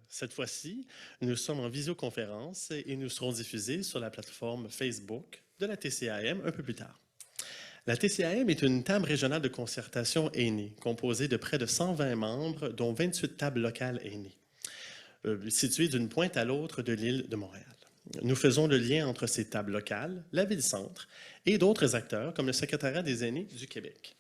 Cette fois-ci, nous sommes en visioconférence et nous serons diffusés sur la plateforme Facebook de la TCAM un peu plus tard. La TCAM est une table régionale de concertation aînée, composée de près de 120 membres, dont 28 tables locales aînées, situées d'une pointe à l'autre de l'île de Montréal. Nous faisons le lien entre ces tables locales, la ville-centre et d'autres acteurs comme le Secrétariat des aînés du Québec.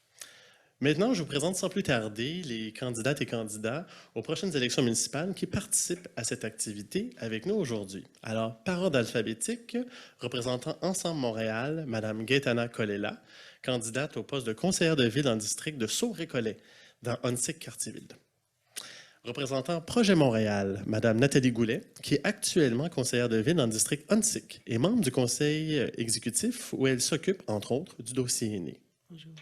Maintenant, je vous présente sans plus tarder les candidates et candidats aux prochaines élections municipales qui participent à cette activité avec nous aujourd'hui. Alors, par ordre alphabétique, représentant Ensemble Montréal, Mme Gaétana Colella, candidate au poste de conseillère de ville dans le district de Sault-Récollet, dans Huntsic-Cartierville. Représentant Projet Montréal, Mme Nathalie Goulet, qui est actuellement conseillère de ville dans le district Huntsic et membre du conseil exécutif où elle s'occupe, entre autres, du dossier aîné. Bonjour.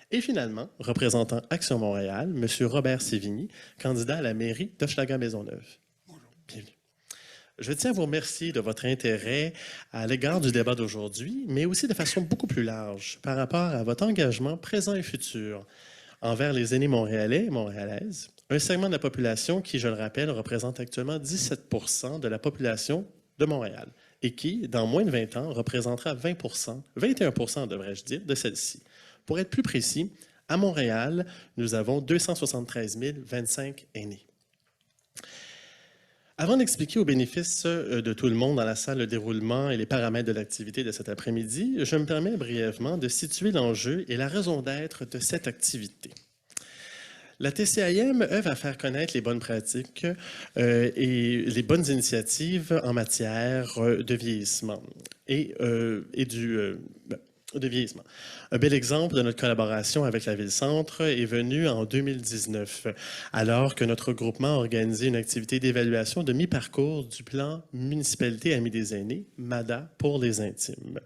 Et finalement, représentant Action Montréal, M. Robert Sévigny, candidat à la mairie d'Hochelaga-Maisonneuve. Bonjour. Bienvenue. Je tiens à vous remercier de votre intérêt à l'égard du débat d'aujourd'hui, mais aussi de façon beaucoup plus large par rapport à votre engagement présent et futur envers les aînés montréalais et montréalaises, un segment de la population qui, je le rappelle, représente actuellement 17 % de la population de Montréal et qui, dans moins de 20 ans, représentera 20 %, 21 % devrais-je dire, de celle-ci. Pour être plus précis, à Montréal, nous avons 273 025 aînés. Avant d'expliquer aux bénéfices de tout le monde dans la salle le déroulement et les paramètres de l'activité de cet après-midi, je me permets brièvement de situer l'enjeu et la raison d'être de cette activité. La TCAM œuvre à faire connaître les bonnes pratiques et les bonnes initiatives en matière de vieillissement de vieillissement. Un bel exemple de notre collaboration avec la Ville-Centre est venu en 2019, alors que notre groupement a organisé une activité d'évaluation de mi-parcours du plan Municipalité Amis des aînés, MADA, pour les intimes.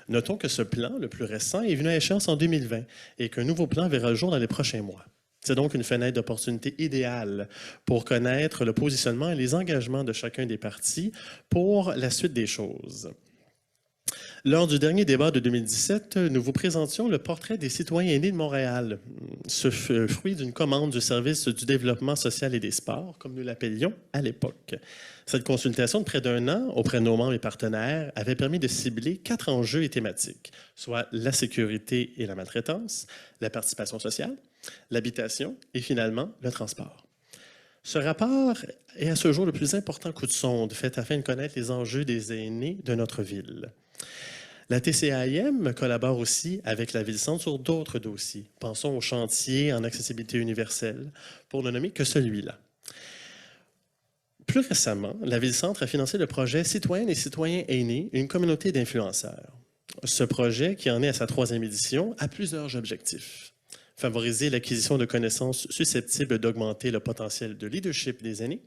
Notons que ce plan, le plus récent, est venu à échéance en 2020 et qu'un nouveau plan verra le jour dans les prochains mois. C'est donc une fenêtre d'opportunité idéale pour connaître le positionnement et les engagements de chacun des partis pour la suite des choses. Lors du dernier débat de 2017, nous vous présentions le portrait des citoyens aînés de Montréal, ce fruit d'une commande du service du développement social et des sports, comme nous l'appelions à l'époque. Cette consultation de près d'un an auprès de nos membres et partenaires avait permis de cibler 4 enjeux et thématiques, soit la sécurité et la maltraitance, la participation sociale, l'habitation et finalement le transport. Ce rapport est à ce jour le plus important coup de sonde fait afin de connaître les enjeux des aînés de notre ville. La TCAM collabore aussi avec la Ville-Centre sur d'autres dossiers. Pensons au chantier en accessibilité universelle, pour ne nommer que celui-là. Plus récemment, la Ville-Centre a financé le projet Citoyennes et citoyens aînés, une communauté d'influenceurs. Ce projet, qui en est à sa 3e édition, a plusieurs objectifs. Favoriser l'acquisition de connaissances susceptibles d'augmenter le potentiel de leadership des aînés,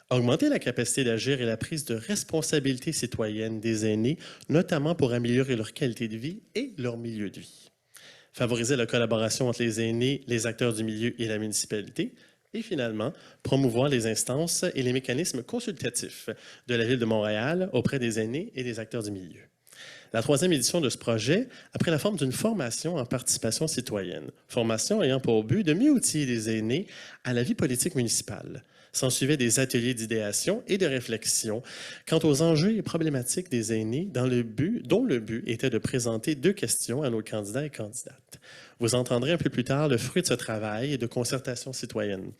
augmenter la capacité d'agir et la prise de responsabilité citoyenne des aînés, notamment pour améliorer leur qualité de vie et leur milieu de vie. Favoriser la collaboration entre les aînés, les acteurs du milieu et la municipalité. Et finalement, promouvoir les instances et les mécanismes consultatifs de la Ville de Montréal auprès des aînés et des acteurs du milieu. La 3e édition de ce projet a pris la forme d'une formation en participation citoyenne, formation ayant pour but de mieux outiller les aînés à la vie politique municipale. S'en suivaient des ateliers d'idéation et de réflexion quant aux enjeux et problématiques des aînés dont le but était de présenter 2 questions à nos candidats et candidates. Vous entendrez un peu plus tard le fruit de ce travail et de concertation citoyenne.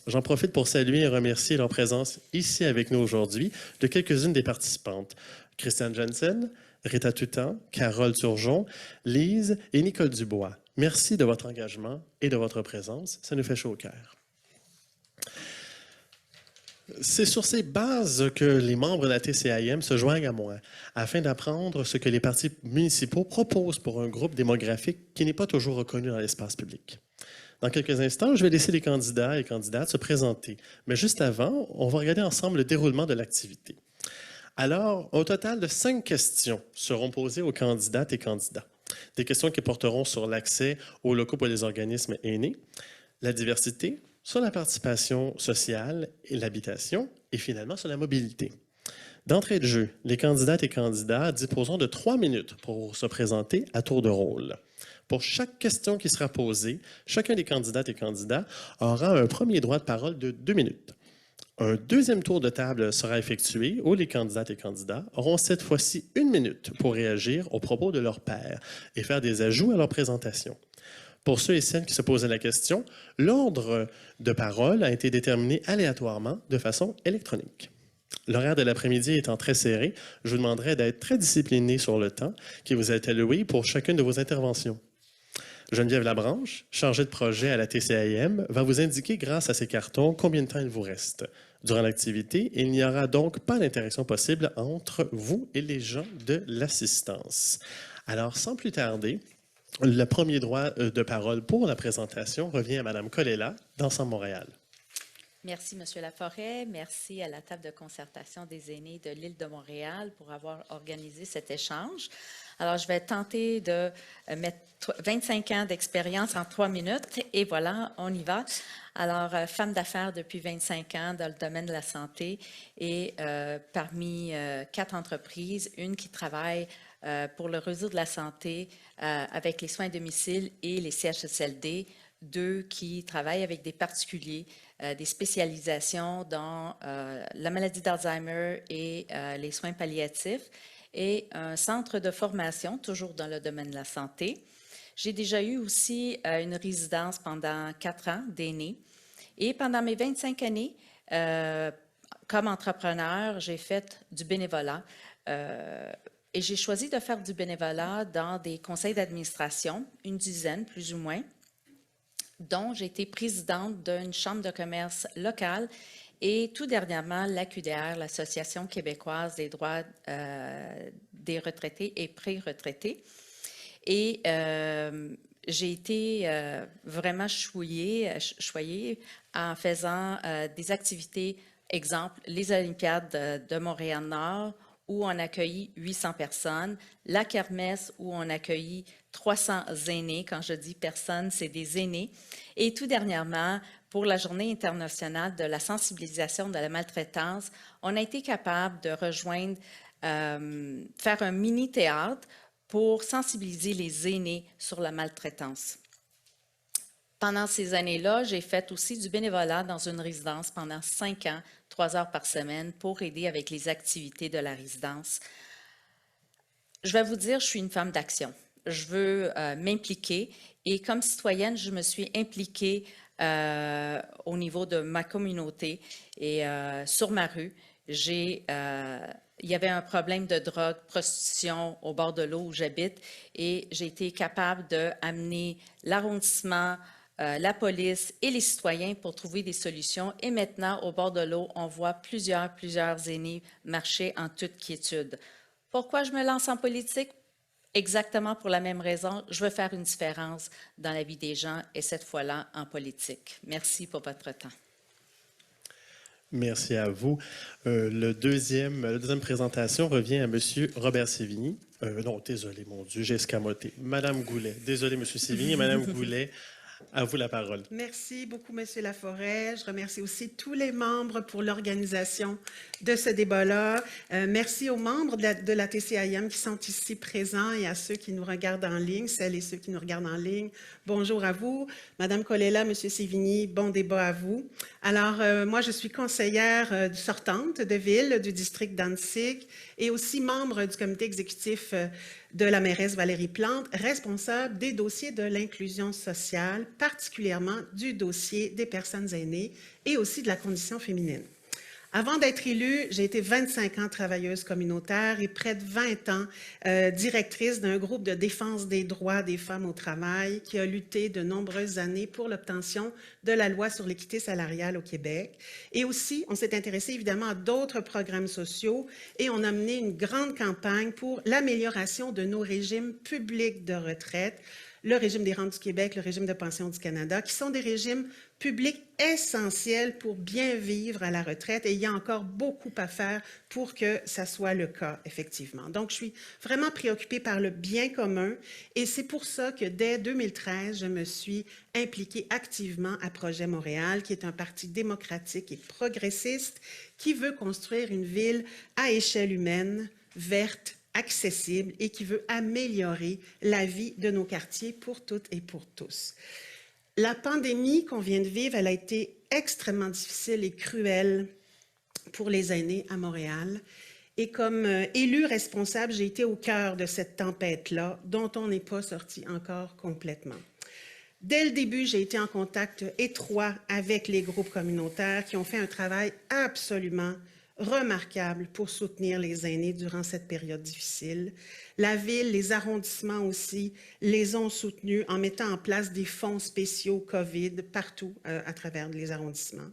J'en profite pour saluer et remercier leur présence ici avec nous aujourd'hui de quelques-unes des participantes. Christiane Jensen, Rita Tutan, Carole Turgeon, Lise et Nicole Dubois. Merci de votre engagement et de votre présence. Ça nous fait chaud au cœur. C'est sur ces bases que les membres de la TCAM se joignent à moi afin d'apprendre ce que les partis municipaux proposent pour un groupe démographique qui n'est pas toujours reconnu dans l'espace public. Dans quelques instants, je vais laisser les candidats et candidates se présenter. Mais juste avant, on va regarder ensemble le déroulement de l'activité. Alors, au total de 5 questions seront posées aux candidates et candidats. Des questions qui porteront sur l'accès aux locaux pour les organismes aînés, la diversité, sur la participation sociale et l'habitation, et finalement sur la mobilité. D'entrée de jeu, les candidates et candidats disposeront de 3 minutes pour se présenter à tour de rôle. Pour chaque question qui sera posée, chacun des candidates et candidats aura un premier droit de parole de 2 minutes. Un deuxième tour de table sera effectué où les candidates et candidats auront cette fois-ci 1 minute pour réagir aux propos de leur pairs et faire des ajouts à leur présentation. Pour ceux et celles qui se posaient la question, l'ordre de parole a été déterminé aléatoirement de façon électronique. L'horaire de l'après-midi étant très serré, je vous demanderai d'être très discipliné sur le temps qui vous est alloué pour chacune de vos interventions. Geneviève Labranche, chargée de projet à la TCAIM, va vous indiquer grâce à ces cartons combien de temps il vous reste. Durant l'activité, il n'y aura donc pas d'interaction possible entre vous et les gens de l'assistance. Alors, sans plus tarder, le premier droit de parole pour la présentation revient à Mme Colella d'Ensemble Montréal. Merci, M. Laforêt. Merci à la table de concertation des aînés de l'île de Montréal pour avoir organisé cet échange. Alors, je vais tenter de mettre 25 ans d'expérience en 3 minutes et voilà, on y va. Alors, femme d'affaires depuis 25 ans dans le domaine de la santé et parmi 4 entreprises, une qui travaille pour le réseau de la santé avec les soins à domicile et les CHSLD, 2 qui travaillent avec des particuliers, des spécialisations dans la maladie d'Alzheimer et les soins palliatifs, et un centre de formation, toujours dans le domaine de la santé. J'ai déjà eu aussi une résidence pendant 4 ans d'aînés. Et pendant mes 25 années, comme entrepreneur, j'ai fait du bénévolat. Et j'ai choisi de faire du bénévolat dans des conseils d'administration, une dizaine plus ou moins, dont j'ai été présidente d'une chambre de commerce locale et tout dernièrement l'AQDR, l'Association québécoise des droits des retraités et pré-retraités. Et j'ai été vraiment choyée en faisant des activités, exemple, les Olympiades de Montréal-Nord, où on accueillit 800 personnes, la kermesse où on accueillit 300 aînés. Quand je dis personnes, c'est des aînés. Et tout dernièrement, pour la Journée internationale de la sensibilisation de la maltraitance, on a été capable de rejoindre, faire un mini-théâtre pour sensibiliser les aînés sur la maltraitance. Pendant ces années-là, j'ai fait aussi du bénévolat dans une résidence pendant 5 ans, 3 heures par semaine, pour aider avec les activités de la résidence. Je vais vous dire, je suis une femme d'action. Je veux m'impliquer et comme citoyenne, je me suis impliquée au niveau de ma communauté et sur ma rue. Il y avait un problème de drogue, prostitution au bord de l'eau où j'habite et j'ai été capable d'amener l'arrondissement, la police et les citoyens pour trouver des solutions. Et maintenant, au bord de l'eau, on voit plusieurs aînés marcher en toute quiétude. Pourquoi je me lance en politique? Exactement pour la même raison. Je veux faire une différence dans la vie des gens et cette fois-là en politique. Merci pour votre temps. Merci à vous. La deuxième présentation revient à M. Robert Sévigny. Non, désolé, mon Dieu, j'ai escamoté. Madame Goulet. Désolé, M. Sévigny. Madame Goulet, à vous la parole. Merci beaucoup, M. Laforêt. Je remercie aussi tous les membres pour l'organisation de ce débat-là. Merci aux membres de la TCAIM qui sont ici présents et à ceux qui nous regardent en ligne, celles et ceux qui nous regardent en ligne. Bonjour à vous. Madame Colella, M. Sévigny, bon débat à vous. Alors, moi, je suis conseillère sortante de ville du district d'Annecy et aussi membre du comité exécutif de la mairesse Valérie Plante, responsable des dossiers de l'inclusion sociale, particulièrement du dossier des personnes aînées et aussi de la condition féminine. Avant d'être élue, j'ai été 25 ans travailleuse communautaire et près de 20 ans directrice d'un groupe de défense des droits des femmes au travail qui a lutté de nombreuses années pour l'obtention de la loi sur l'équité salariale au Québec. Et aussi, on s'est intéressé évidemment à d'autres programmes sociaux et on a mené une grande campagne pour l'amélioration de nos régimes publics de retraite, le régime des rentes du Québec, le régime de pension du Canada, qui sont des régimes publics essentiels pour bien vivre à la retraite. Et il y a encore beaucoup à faire pour que ça soit le cas, effectivement. Donc, je suis vraiment préoccupée par le bien commun et c'est pour ça que dès 2013, je me suis impliquée activement à Projet Montréal, qui est un parti démocratique et progressiste qui veut construire une ville à échelle humaine, verte, accessible et qui veut améliorer la vie de nos quartiers pour toutes et pour tous. La pandémie qu'on vient de vivre, elle a été extrêmement difficile et cruelle pour les aînés à Montréal. Et comme élue responsable, j'ai été au cœur de cette tempête-là, dont on n'est pas sorti encore complètement. Dès le début, j'ai été en contact étroit avec les groupes communautaires qui ont fait un travail absolument remarquable pour soutenir les aînés durant cette période difficile. La ville, les arrondissements aussi, les ont soutenus en mettant en place des fonds spéciaux COVID partout à travers les arrondissements.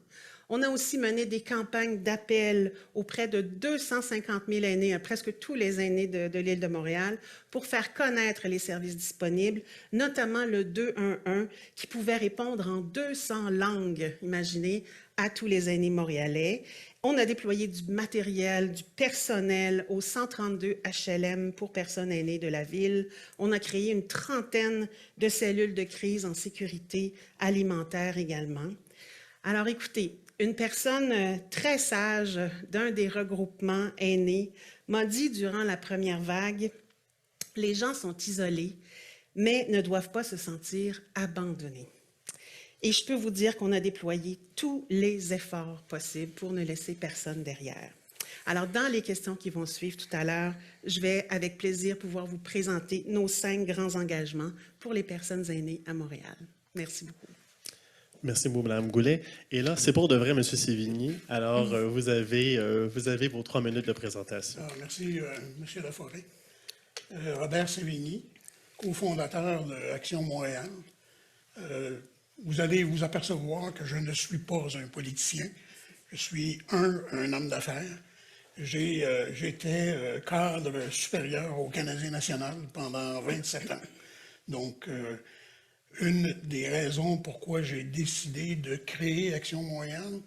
On a aussi mené des campagnes d'appel auprès de 250 000 aînés, presque tous les aînés de l'île de Montréal, pour faire connaître les services disponibles, notamment le 211 qui pouvait répondre en 200 langues, imaginez, à tous les aînés montréalais. On a déployé du matériel, du personnel au 132 HLM pour personnes aînées de la ville. On a créé une trentaine de cellules de crise en sécurité alimentaire également. Alors écoutez, une personne très sage d'un des regroupements aînés m'a dit durant la première vague, « Les gens sont isolés, mais ne doivent pas se sentir abandonnés. » Et je peux vous dire qu'on a déployé tous les efforts possibles pour ne laisser personne derrière. Alors, dans les questions qui vont suivre tout à l'heure, je vais avec plaisir pouvoir vous présenter nos 5 grands engagements pour les personnes aînées à Montréal. Merci beaucoup. Merci beaucoup, Mme Goulet. Et là, c'est pour de vrai, M. Sévigny. Alors, vous avez vos 3 minutes de présentation. Alors, merci, M. Laforêt. Robert Sévigny, cofondateur de Action Montréal. Vous allez vous apercevoir que je ne suis pas un politicien. Je suis un homme d'affaires. J'étais cadre supérieur au Canadien national pendant 27 ans. Donc, une des raisons pourquoi j'ai décidé de créer Action Montréal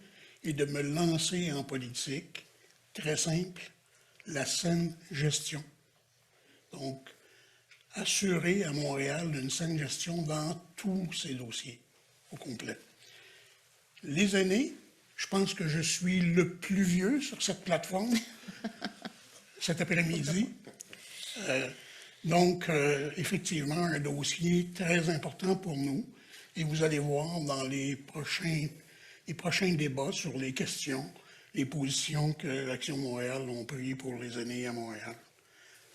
et de me lancer en politique, très simple, la saine gestion. Donc, assurer à Montréal une saine gestion dans tous ces dossiers au complet. Les aînés, je pense que je suis le plus vieux sur cette plateforme cet après-midi. Donc, effectivement, un dossier très important pour nous. Et vous allez voir dans les prochains débats sur les questions, les positions que Action Montréal ont prises pour les aînés à Montréal.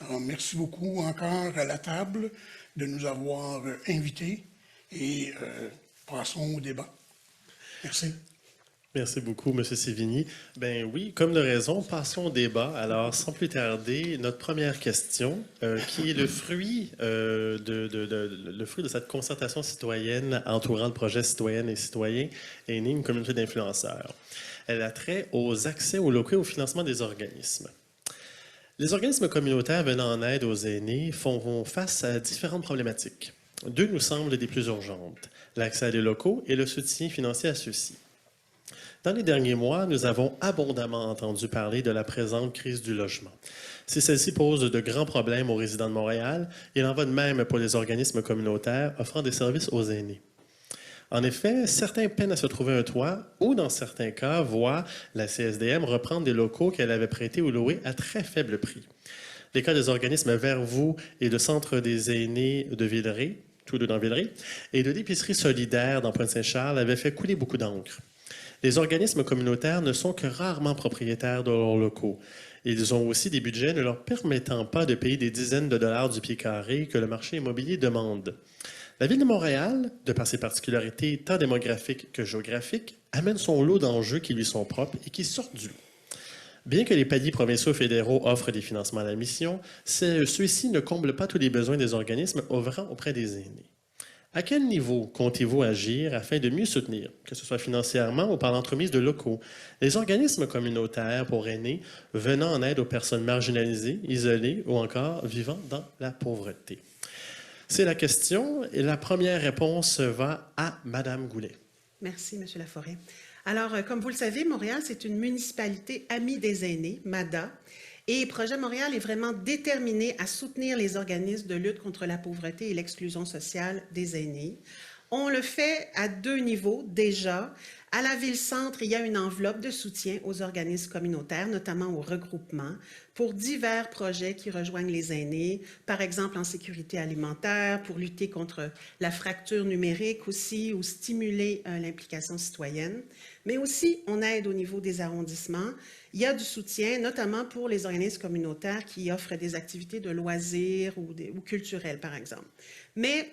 Alors, merci beaucoup encore à la table de nous avoir invités et passons au débat. Merci. Merci beaucoup, M. Sévigny. Ben oui, comme de raison, passons au débat. Alors, sans plus tarder, notre première question, qui est le fruit de cette concertation citoyenne entourant le projet Citoyennes et citoyens aînés, une communauté d'influenceurs. Elle a trait aux accès aux locaux et au financement des organismes. Les organismes communautaires venant en aide aux aînés font face à différentes problématiques. 2 nous semblent des plus urgentes, l'accès à des locaux et le soutien financier à ceux-ci. Dans les derniers mois, nous avons abondamment entendu parler de la présente crise du logement. Si celle-ci pose de grands problèmes aux résidents de Montréal, il en va de même pour les organismes communautaires offrant des services aux aînés. En effet, certains peinent à se trouver un toit ou, dans certains cas, voient la CSDM reprendre des locaux qu'elle avait prêtés ou loués à très faible prix. Les cas des organismes Vers vous et de Centre des aînés de Villeray, tous deux dans Villeray, et de l'Épicerie solidaire dans Pointe-Saint-Charles avaient fait couler beaucoup d'encre. Les organismes communautaires ne sont que rarement propriétaires de leurs locaux. Ils ont aussi des budgets ne leur permettant pas de payer des dizaines de dollars du pied carré que le marché immobilier demande. La Ville de Montréal, de par ses particularités tant démographiques que géographiques, amène son lot d'enjeux qui lui sont propres et qui sortent du lot. Bien que les paliers provinciaux et fédéraux offrent des financements à la mission, ceux-ci ne comblent pas tous les besoins des organismes œuvrant auprès des aînés. À quel niveau comptez-vous agir afin de mieux soutenir, que ce soit financièrement ou par l'entremise de locaux, les organismes communautaires pour aînés venant en aide aux personnes marginalisées, isolées ou encore vivant dans la pauvreté? C'est la question et la première réponse va à Mme Goulet. Merci, M. Laforêt. Alors, comme vous le savez, Montréal, c'est une municipalité amie des aînés, MADA, et Projet Montréal est vraiment déterminé à soutenir les organismes de lutte contre la pauvreté et l'exclusion sociale des aînés. On le fait à 2 niveaux déjà, À la Ville-Centre, il y a une enveloppe de soutien aux organismes communautaires, notamment aux regroupements, pour divers projets qui rejoignent les aînés, par exemple en sécurité alimentaire, pour lutter contre la fracture numérique aussi, ou stimuler l'implication citoyenne. Mais aussi, on aide au niveau des arrondissements. Il y a du soutien, notamment pour les organismes communautaires qui offrent des activités de loisirs ou culturelles, par exemple. Mais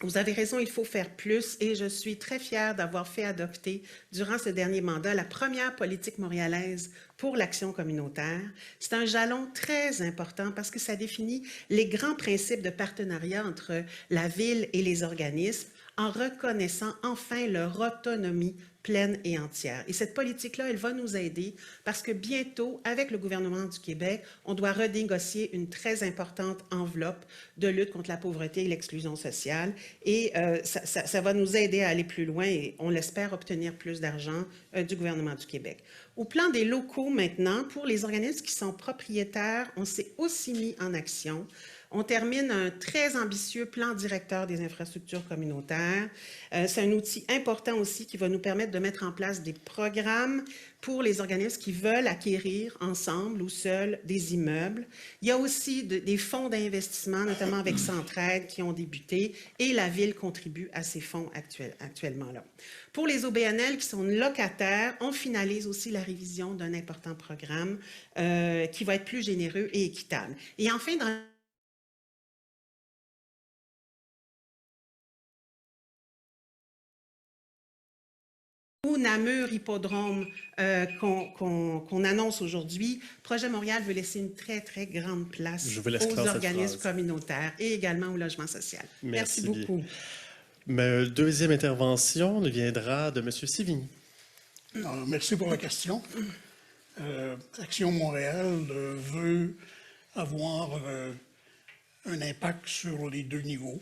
vous avez raison, il faut faire plus et je suis très fière d'avoir fait adopter durant ce dernier mandat la première politique montréalaise pour l'action communautaire. C'est un jalon très important parce que ça définit les grands principes de partenariat entre la ville et les organismes en reconnaissant enfin leur autonomie pleine et entière. Et cette politique-là, elle va nous aider parce que bientôt, avec le gouvernement du Québec, on doit renégocier une très importante enveloppe de lutte contre la pauvreté et l'exclusion sociale. Et ça va nous aider à aller plus loin et on l'espère obtenir plus d'argent du gouvernement du Québec. Au plan des locaux maintenant, pour les organismes qui sont propriétaires, on s'est aussi mis en action. On termine un très ambitieux plan directeur des infrastructures communautaires. C'est un outil important aussi qui va nous permettre de mettre en place des programmes pour les organismes qui veulent acquérir ensemble ou seuls des immeubles. Il y a aussi des fonds d'investissement, notamment avec Centraide, qui ont débuté et la Ville contribue à ces fonds actuellement là. Pour les OBNL qui sont locataires, on finalise aussi la révision d'un important programme qui va être plus généreux et équitable. Et enfin, dans ou Namur Hippodrome qu'on annonce aujourd'hui, Projet Montréal veut laisser une très, très grande place aux organismes communautaires et également au logement social. Merci beaucoup. Ma deuxième intervention viendra de M. Sévigny. Alors, merci pour la question. Action Montréal veut avoir un impact sur les deux niveaux.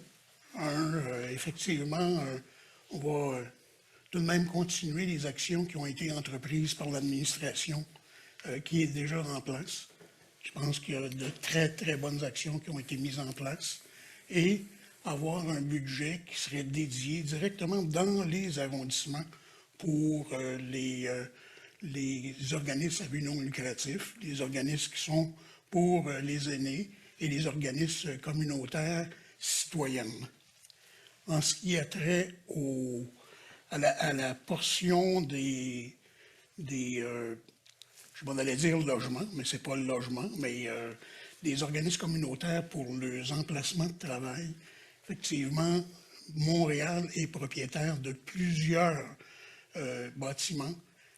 Effectivement, on va tout de même continuer les actions qui ont été entreprises par l'administration qui est déjà en place. Je pense qu'il y a de très, très bonnes actions qui ont été mises en place et avoir un budget qui serait dédié directement dans les arrondissements pour les organismes à but non lucratif, les organismes qui sont pour les aînés et les organismes communautaires citoyennes. En ce qui a trait à la portion je m'en allais dire logement, mais ce n'est pas le logement, mais des organismes communautaires pour leurs emplacements de travail. Effectivement, Montréal est propriétaire de plusieurs bâtiments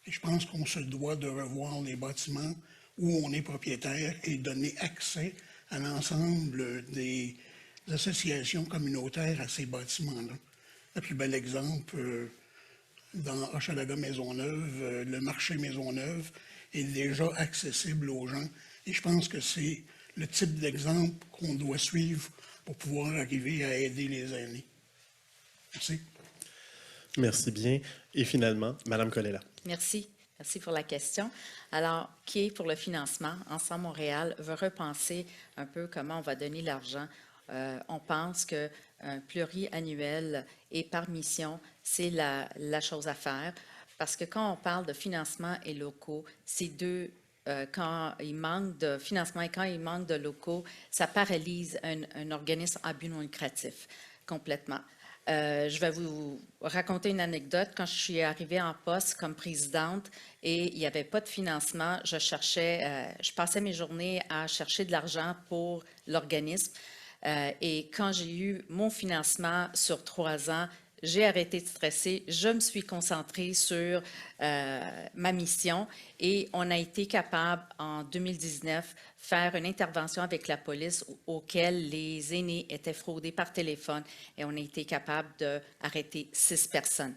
et je pense qu'on se doit de revoir les bâtiments où on est propriétaire et donner accès à l'ensemble des associations communautaires à ces bâtiments-là. Le plus bel exemple, dans Hochelaga Maisonneuve, le marché Maisonneuve est déjà accessible aux gens. Et je pense que c'est le type d'exemple qu'on doit suivre pour pouvoir arriver à aider les aînés. Merci. Merci bien. Et finalement, Mme Colella. Merci. Merci pour la question. Alors, qui est pour le financement? Ensemble Montréal veut repenser un peu comment on va donner l'argent. On pense qu'un pluriannuel et par mission, c'est la chose à faire. Parce que quand on parle de financement et locaux, c'est deux, quand il manque de financement et quand il manque de locaux, ça paralyse un organisme à but non lucratif complètement. Je vais vous raconter une anecdote. Quand je suis arrivée en poste comme présidente et il n'y avait pas de financement, je passais mes journées à chercher de l'argent pour l'organisme. Et quand j'ai eu mon financement sur 3 ans, j'ai arrêté de stresser, je me suis concentrée sur ma mission et on a été capable, en 2019, faire une intervention avec la police auquel les aînés étaient fraudés par téléphone et on a été capable d'arrêter 6 personnes.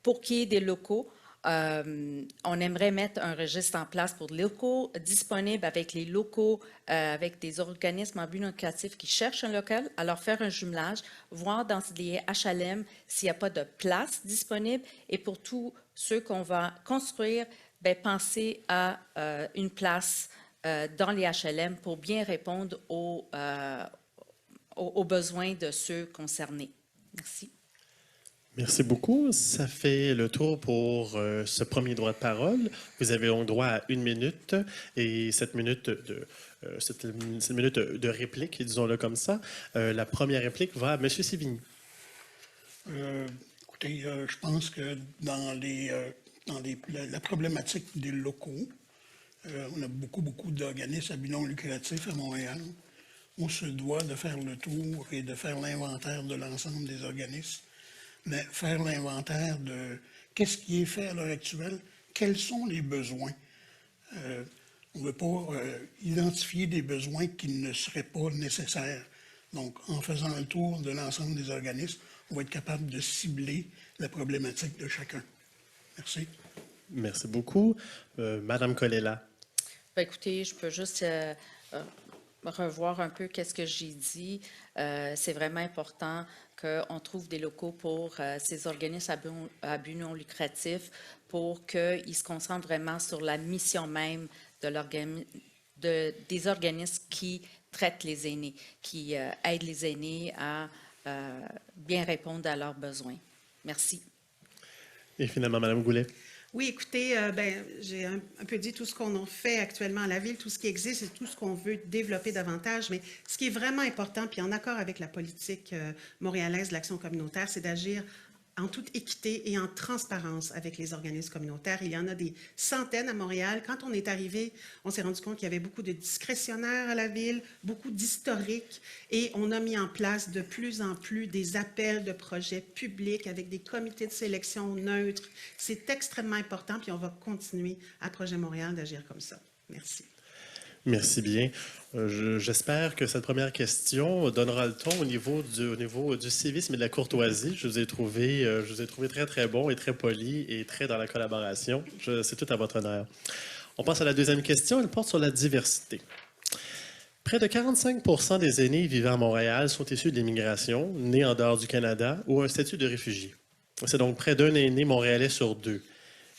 Pour qu'il y ait des locaux, on aimerait mettre un registre en place pour les locaux disponibles avec les locaux, avec des organismes en but non lucratif qui cherchent un local, à leur faire un jumelage, voir dans les HLM s'il n'y a pas de place disponible et pour tous ceux qu'on va construire, bien, penser à une place dans les HLM pour bien répondre aux besoins de ceux concernés. Merci. Merci beaucoup. Ça fait le tour pour ce premier droit de parole. Vous avez donc droit à 1 minute et cette minute de réplique, disons-le comme ça. La première réplique va à M. Sévigny. Écoutez, je pense que la problématique des locaux, on a beaucoup d'organismes à but non lucratif à Montréal. On se doit de faire le tour et de faire l'inventaire de l'ensemble des organismes, mais faire l'inventaire de qu'est-ce qui est fait à l'heure actuelle, quels sont les besoins. On ne veut pas identifier des besoins qui ne seraient pas nécessaires. Donc, en faisant le tour de l'ensemble des organismes, on va être capable de cibler la problématique de chacun. Merci. Merci beaucoup. Madame Colella. Ben, écoutez, je peux juste revoir un peu qu'est-ce que j'ai dit. C'est vraiment important qu'on trouve des locaux pour ces organismes à but non lucratif pour qu'ils se concentrent vraiment sur la mission même des organismes qui traitent les aînés, qui aident les aînés à bien répondre à leurs besoins. Merci. Et finalement, Madame Goulet. Oui, écoutez, j'ai un peu dit tout ce qu'on en fait actuellement à la Ville, tout ce qui existe et tout ce qu'on veut développer davantage, mais ce qui est vraiment important, puis en accord avec la politique montréalaise de l'action communautaire, c'est d'agir en toute équité et en transparence avec les organismes communautaires. Il y en a des centaines à Montréal. Quand on est arrivé, on s'est rendu compte qu'il y avait beaucoup de discrétionnaires à la Ville, beaucoup d'historiques, et on a mis en place de plus en plus des appels de projets publics avec des comités de sélection neutres. C'est extrêmement important, puis on va continuer à Projet Montréal d'agir comme ça. Merci. Merci bien. J'espère que cette première question donnera le ton au niveau du civisme et de la courtoisie. Je vous ai trouvé très, très bon et très poli et très dans la collaboration. C'est tout à votre honneur. On passe à la deuxième question. Elle porte sur la diversité. Près de 45% des aînés vivant à Montréal sont issus de l'immigration, nés en dehors du Canada ou un statut de réfugié. C'est donc près d'un aîné montréalais sur deux.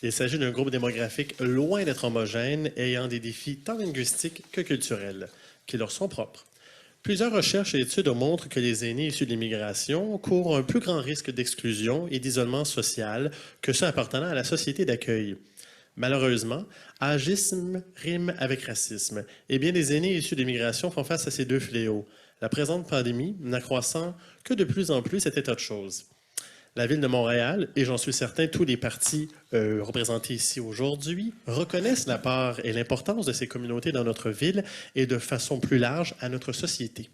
Il s'agit d'un groupe démographique loin d'être homogène, ayant des défis tant linguistiques que culturels, qui leur sont propres. Plusieurs recherches et études montrent que les aînés issus de l'immigration courent un plus grand risque d'exclusion et d'isolement social que ceux appartenant à la société d'accueil. Malheureusement, agisme rime avec racisme, et bien des aînés issus de l'immigration font face à ces deux fléaux, la présente pandémie n'accroissant que de plus en plus cet état de choses. La Ville de Montréal, et j'en suis certain, tous les partis représentés ici aujourd'hui, reconnaissent la part et l'importance de ces communautés dans notre ville et de façon plus large à notre société.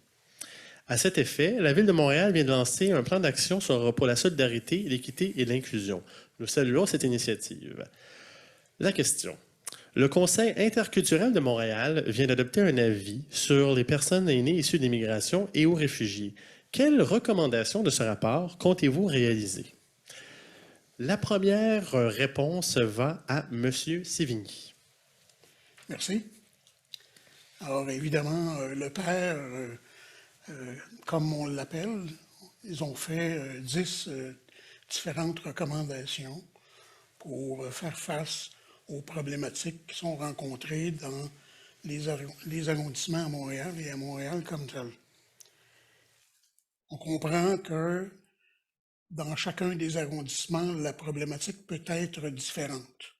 À cet effet, la Ville de Montréal vient de lancer un plan d'action pour la solidarité, l'équité et l'inclusion. Nous saluons cette initiative. La question. Le Conseil interculturel de Montréal vient d'adopter un avis sur les personnes aînées issues d'immigration et aux réfugiés. Quelles recommandations de ce rapport comptez-vous réaliser? La première réponse va à M. Sévigny. Merci. Alors, évidemment, le père, comme on l'appelle, ils ont fait 10 différentes recommandations pour faire face aux problématiques qui sont rencontrées dans les arrondissements à Montréal et à Montréal comme tel. On comprend que dans chacun des arrondissements, la problématique peut être différente.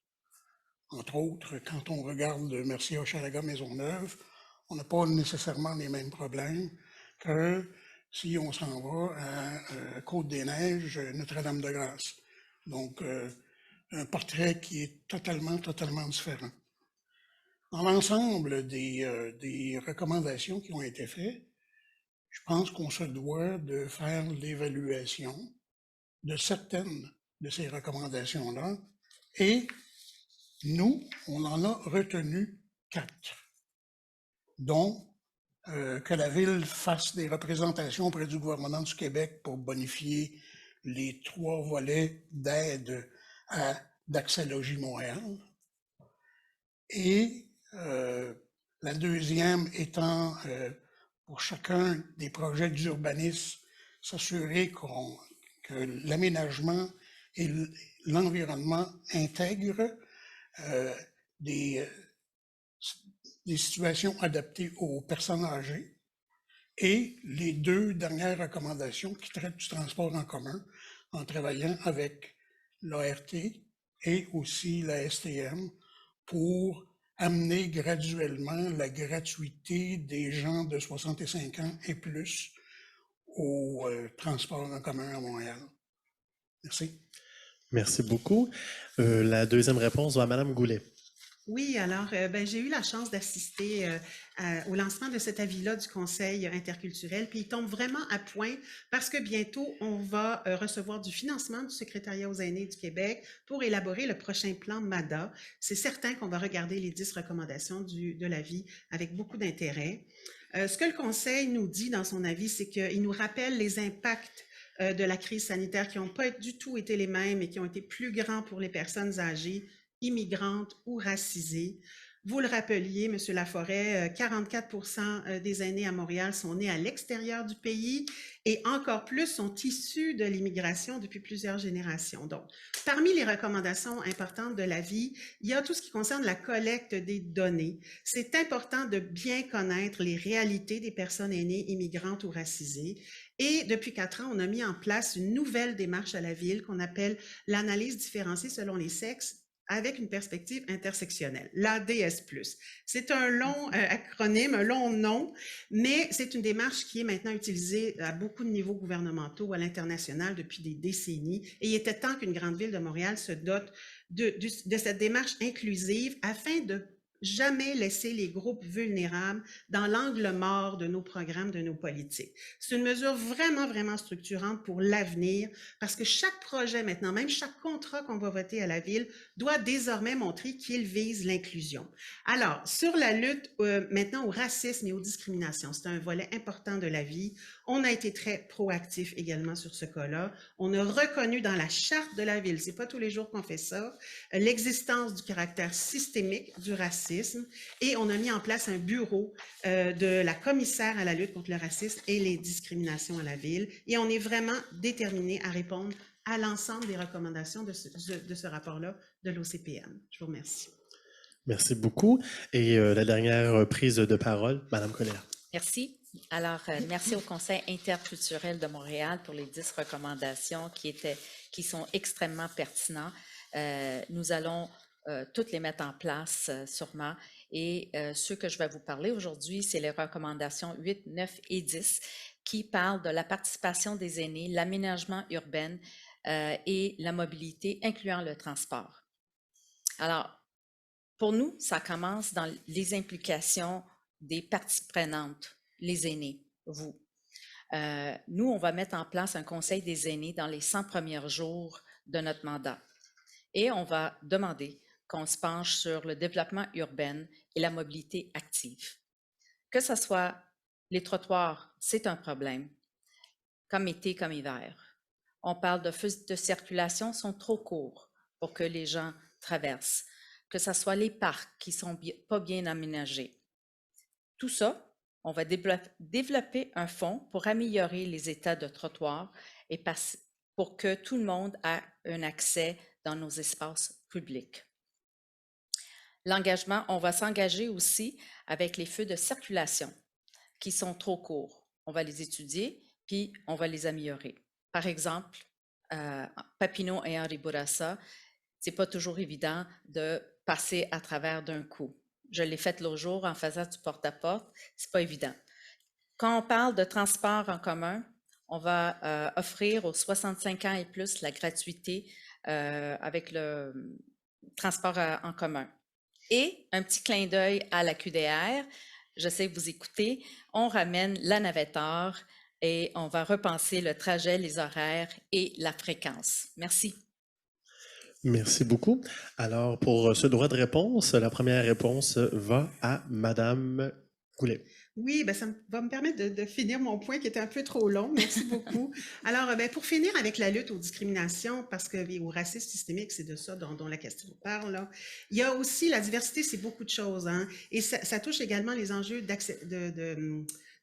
Entre autres, quand on regarde Mercier, Hochelaga, Maisonneuve, on n'a pas nécessairement les mêmes problèmes que si on s'en va à Côte-des-Neiges, Notre-Dame-de-Grâce. Donc, un portrait qui est totalement différent. Dans l'ensemble des recommandations qui ont été faites, je pense qu'on se doit de faire l'évaluation de certaines de ces recommandations-là et nous, on en a retenu 4, dont que la Ville fasse des représentations auprès du gouvernement du Québec pour bonifier les 3 volets d'aide d'Accès Logis Montréal. Et la deuxième étant, pour chacun des projets d'urbanisme, s'assurer que l'aménagement et l'environnement intègrent des situations adaptées aux personnes âgées. Et les 2 dernières recommandations qui traitent du transport en commun, en travaillant avec l'ART et aussi la STM pour amener graduellement la gratuité des gens de 65 ans et plus au transport en commun à Montréal. Merci. Merci beaucoup. La deuxième réponse va à Mme Goulet. Oui, alors, j'ai eu la chance d'assister au lancement de cet avis-là du Conseil interculturel, puis il tombe vraiment à point parce que bientôt, on va recevoir du financement du Secrétariat aux aînés du Québec pour élaborer le prochain plan MADA. C'est certain qu'on va regarder les 10 recommandations de l'avis avec beaucoup d'intérêt. Ce que le Conseil nous dit dans son avis, c'est qu'il nous rappelle les impacts de la crise sanitaire qui n'ont pas du tout été les mêmes et qui ont été plus grands pour les personnes âgées, immigrantes ou racisées. Vous le rappeliez, M. Laforêt, 44% des aînés à Montréal sont nés à l'extérieur du pays et encore plus sont issus de l'immigration depuis plusieurs générations. Donc, parmi les recommandations importantes de l'avis, il y a tout ce qui concerne la collecte des données. C'est important de bien connaître les réalités des personnes aînées, immigrantes ou racisées. Et depuis 4 ans, on a mis en place une nouvelle démarche à la Ville qu'on appelle l'analyse différenciée selon les sexes avec une perspective intersectionnelle, l'ADS+. C'est un long acronyme, un long nom, mais c'est une démarche qui est maintenant utilisée à beaucoup de niveaux gouvernementaux, à l'international depuis des décennies. Et il était temps qu'une grande ville de Montréal se dote de cette démarche inclusive afin de jamais laisser les groupes vulnérables dans l'angle mort de nos programmes, de nos politiques. C'est une mesure vraiment, vraiment structurante pour l'avenir parce que chaque projet maintenant, même chaque contrat qu'on va voter à la Ville, doit désormais montrer qu'il vise l'inclusion. Alors, sur la lutte maintenant au racisme et aux discriminations, c'est un volet important de la vie. On a été très proactif également sur ce cas-là. On a reconnu dans la charte de la Ville, c'est pas tous les jours qu'on fait ça, l'existence du caractère systémique du racisme et on a mis en place un bureau de la commissaire à la lutte contre le racisme et les discriminations à la Ville et on est vraiment déterminé à répondre à l'ensemble des recommandations de ce rapport-là de l'OCPM. Je vous remercie. Merci beaucoup. Et la dernière prise de parole, Mme Colère. Merci. Alors, merci au Conseil interculturel de Montréal pour les 10 recommandations qui sont extrêmement pertinentes. Nous allons toutes les mettre en place sûrement. Et ce que je vais vous parler aujourd'hui, c'est les recommandations 8, 9 et 10 qui parlent de la participation des aînés, l'aménagement urbain et la mobilité, incluant le transport. Alors, pour nous, ça commence dans les implications des parties prenantes, les aînés, vous. Nous, on va mettre en place un conseil des aînés dans les 100 premiers jours de notre mandat. Et on va demander qu'on se penche sur le développement urbain et la mobilité active. Que ce soit les trottoirs, c'est un problème, comme été, comme hiver. On parle de feux de circulation sont trop courts pour que les gens traversent. Que ce soit les parcs qui ne sont pas bien aménagés. Tout ça, on va développer un fonds pour améliorer les états de trottoirs et pour que tout le monde ait un accès dans nos espaces publics. L'engagement, on va s'engager aussi avec les feux de circulation qui sont trop courts. On va les étudier, puis on va les améliorer. Par exemple, Papineau et Henri Bourassa, c'est pas toujours évident de passer à travers d'un coup. Je l'ai fait l'autre jour en faisant du porte-à-porte, c'est pas évident. Quand on parle de transport en commun, on va offrir aux 65 ans et plus la gratuité avec le transport en commun. Et un petit clin d'œil à la QDR, je sais que vous écoutez, on ramène la navetteur et on va repenser le trajet, les horaires et la fréquence. Merci. Merci beaucoup. Alors, pour ce droit de réponse, la première réponse va à Mme Goulet. Oui, ça va me permettre de finir mon point qui était un peu trop long. Merci beaucoup. Alors, pour finir avec la lutte aux discriminations, parce que au racisme systémique, c'est de ça dont la question parle, là. Il y a aussi la diversité, c'est beaucoup de choses, hein, et ça touche également les enjeux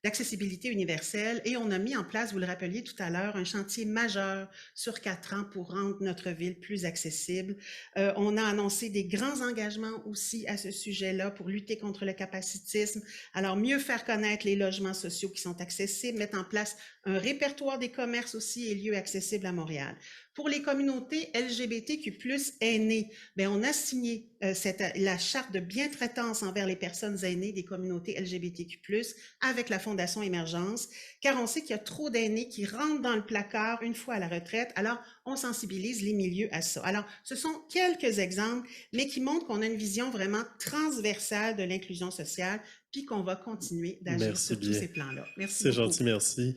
d'accessibilité universelle et on a mis en place, vous le rappeliez tout à l'heure, un chantier majeur sur 4 ans pour rendre notre ville plus accessible. On a annoncé des grands engagements aussi à ce sujet-là pour lutter contre le capacitisme. Alors, mieux faire connaître les logements sociaux qui sont accessibles, mettre en place un répertoire des commerces aussi et lieux accessibles à Montréal. Pour les communautés LGBTQ+, aînées, bien, on a signé la charte de bientraitance envers les personnes aînées des communautés LGBTQ+, avec la Fondation Émergence, car on sait qu'il y a trop d'aînés qui rentrent dans le placard une fois à la retraite, alors on sensibilise les milieux à ça. Alors, ce sont quelques exemples, mais qui montrent qu'on a une vision vraiment transversale de l'inclusion sociale, puis qu'on va continuer d'agir Merci sur tous bien. ces plans-là. Merci C'est beaucoup. gentil, merci.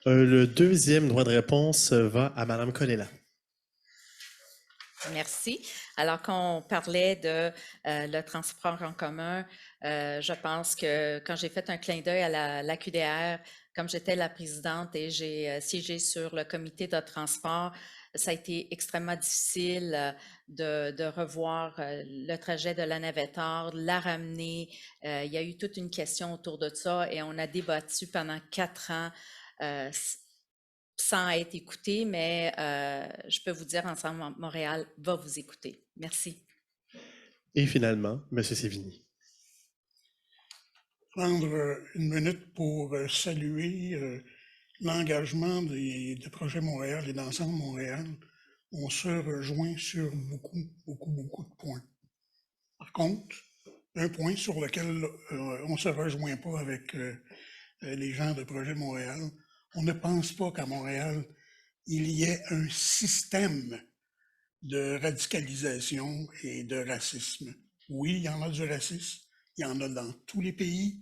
Le deuxième droit de réponse va à Mme Colella. Merci. Alors, quand on parlait de le transport en commun, je pense que quand j'ai fait un clin d'œil à la QDR, comme j'étais la présidente et j'ai siégé sur le comité de transport, ça a été extrêmement difficile de revoir le trajet de la Navettard, la ramener. Il y a eu toute une question autour de ça et on a débattu pendant 4 ans sans être écouté, mais je peux vous dire, Ensemble Montréal va vous écouter. Merci. Et finalement, M. Sévigny. Prendre une minute pour saluer l'engagement de Projet Montréal et d'Ensemble Montréal. On se rejoint sur beaucoup de points. Par contre, un point sur lequel on ne se rejoint pas avec les gens de Projet Montréal, on ne pense pas qu'à Montréal, il y ait un système de radicalisation et de racisme. Oui, il y en a du racisme, il y en a dans tous les pays,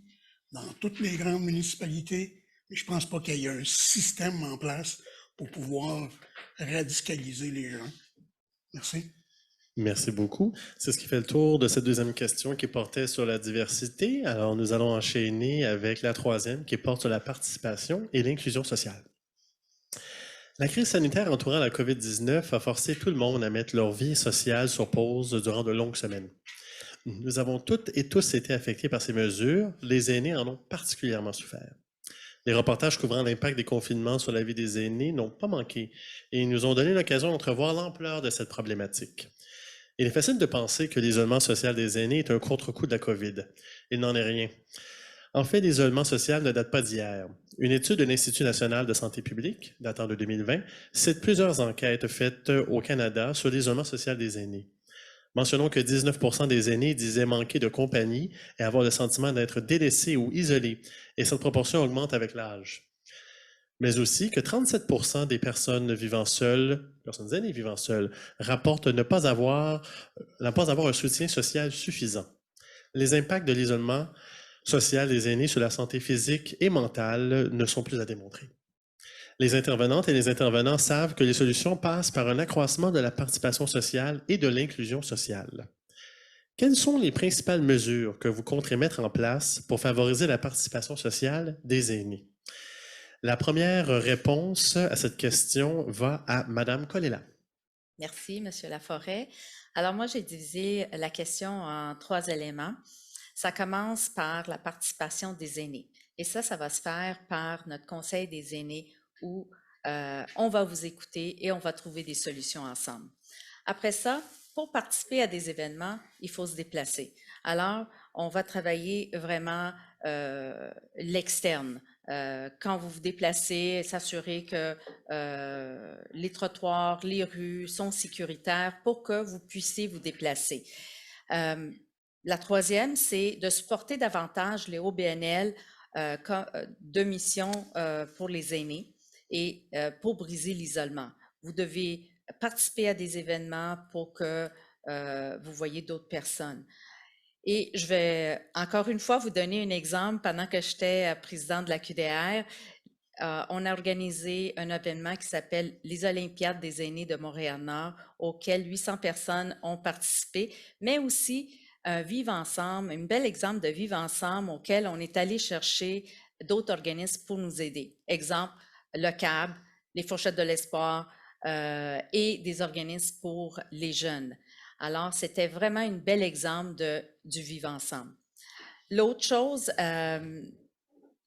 dans toutes les grandes municipalités, mais je ne pense pas qu'il y ait un système en place pour pouvoir radicaliser les gens. Merci. Merci beaucoup. C'est ce qui fait le tour de cette deuxième question qui portait sur la diversité. Alors, nous allons enchaîner avec la troisième qui porte sur la participation et l'inclusion sociale. La crise sanitaire entourant la COVID-19 a forcé tout le monde à mettre leur vie sociale sur pause durant de longues semaines. Nous avons toutes et tous été affectés par ces mesures. Les aînés en ont particulièrement souffert. Les reportages couvrant l'impact des confinements sur la vie des aînés n'ont pas manqué et nous ont donné l'occasion d'entrevoir l'ampleur de cette problématique. Il est facile de penser que l'isolement social des aînés est un contre-coup de la COVID. Il n'en est rien. En fait, l'isolement social ne date pas d'hier. Une étude de l'Institut national de santé publique, datant de 2020, cite plusieurs enquêtes faites au Canada sur l'isolement social des aînés. Mentionnons que 19% des aînés disaient manquer de compagnie et avoir le sentiment d'être délaissés ou isolés, et cette proportion augmente avec l'âge. Mais aussi que 37% des personnes vivant seules, personnes aînées vivant seules, rapportent ne pas avoir un soutien social suffisant. Les impacts de l'isolement social des aînés sur la santé physique et mentale ne sont plus à démontrer. Les intervenantes et les intervenants savent que les solutions passent par un accroissement de la participation sociale et de l'inclusion sociale. Quelles sont les principales mesures que vous compterez mettre en place pour favoriser la participation sociale des aînés? La première réponse à cette question va à Mme Colella. Merci, M. Laforêt. Alors, moi, j'ai divisé la question en 3 éléments. Ça commence par la participation des aînés. Et ça va se faire par notre Conseil des aînés où on va vous écouter et on va trouver des solutions ensemble. Après ça, pour participer à des événements, il faut se déplacer. Alors, on va travailler vraiment l'externe. Quand vous vous déplacez, s'assurer que les trottoirs, les rues sont sécuritaires pour que vous puissiez vous déplacer. La troisième, c'est de supporter davantage les OBNL de mission pour les aînés et pour briser l'isolement. Vous devez participer à des événements pour que vous voyez d'autres personnes. Et je vais encore une fois vous donner un exemple. Pendant que j'étais présidente de la QDR, on a organisé un événement qui s'appelle les Olympiades des aînés de Montréal-Nord, auquel 800 personnes ont participé, mais aussi un Vivre ensemble, un bel exemple de Vivre ensemble auquel on est allé chercher d'autres organismes pour nous aider. Exemple, le CAB, les Fourchettes de l'Espoir et des organismes pour les jeunes. Alors, c'était vraiment un bel exemple du vivre ensemble. L'autre chose,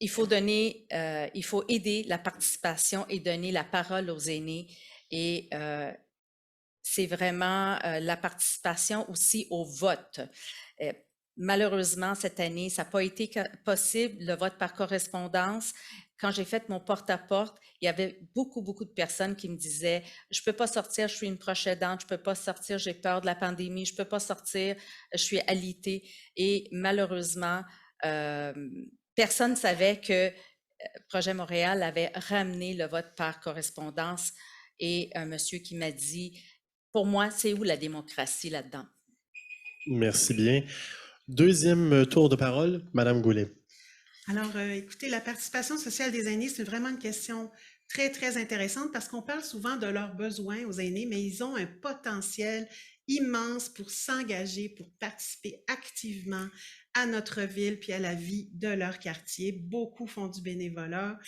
il faut aider la participation et donner la parole aux aînés. Et c'est vraiment la participation aussi au vote. Malheureusement, cette année, ça n'a pas été possible, le vote par correspondance. Quand j'ai fait mon porte-à-porte, il y avait beaucoup de personnes qui me disaient « Je ne peux pas sortir, je suis une proche aidante, je ne peux pas sortir, j'ai peur de la pandémie, je ne peux pas sortir, je suis alitée. » Et malheureusement, personne ne savait que Projet Montréal avait ramené le vote par correspondance. Et un monsieur qui m'a dit « Pour moi, c'est où la démocratie là-dedans? » Merci bien. Deuxième tour de parole, Madame Goulet. Alors, écoutez, la participation sociale des aînés, c'est vraiment une question très intéressante parce qu'on parle souvent de leurs besoins aux aînés, mais ils ont un potentiel immense pour s'engager, pour participer activement à notre ville puis à la vie de leur quartier. Beaucoup font du bénévolat.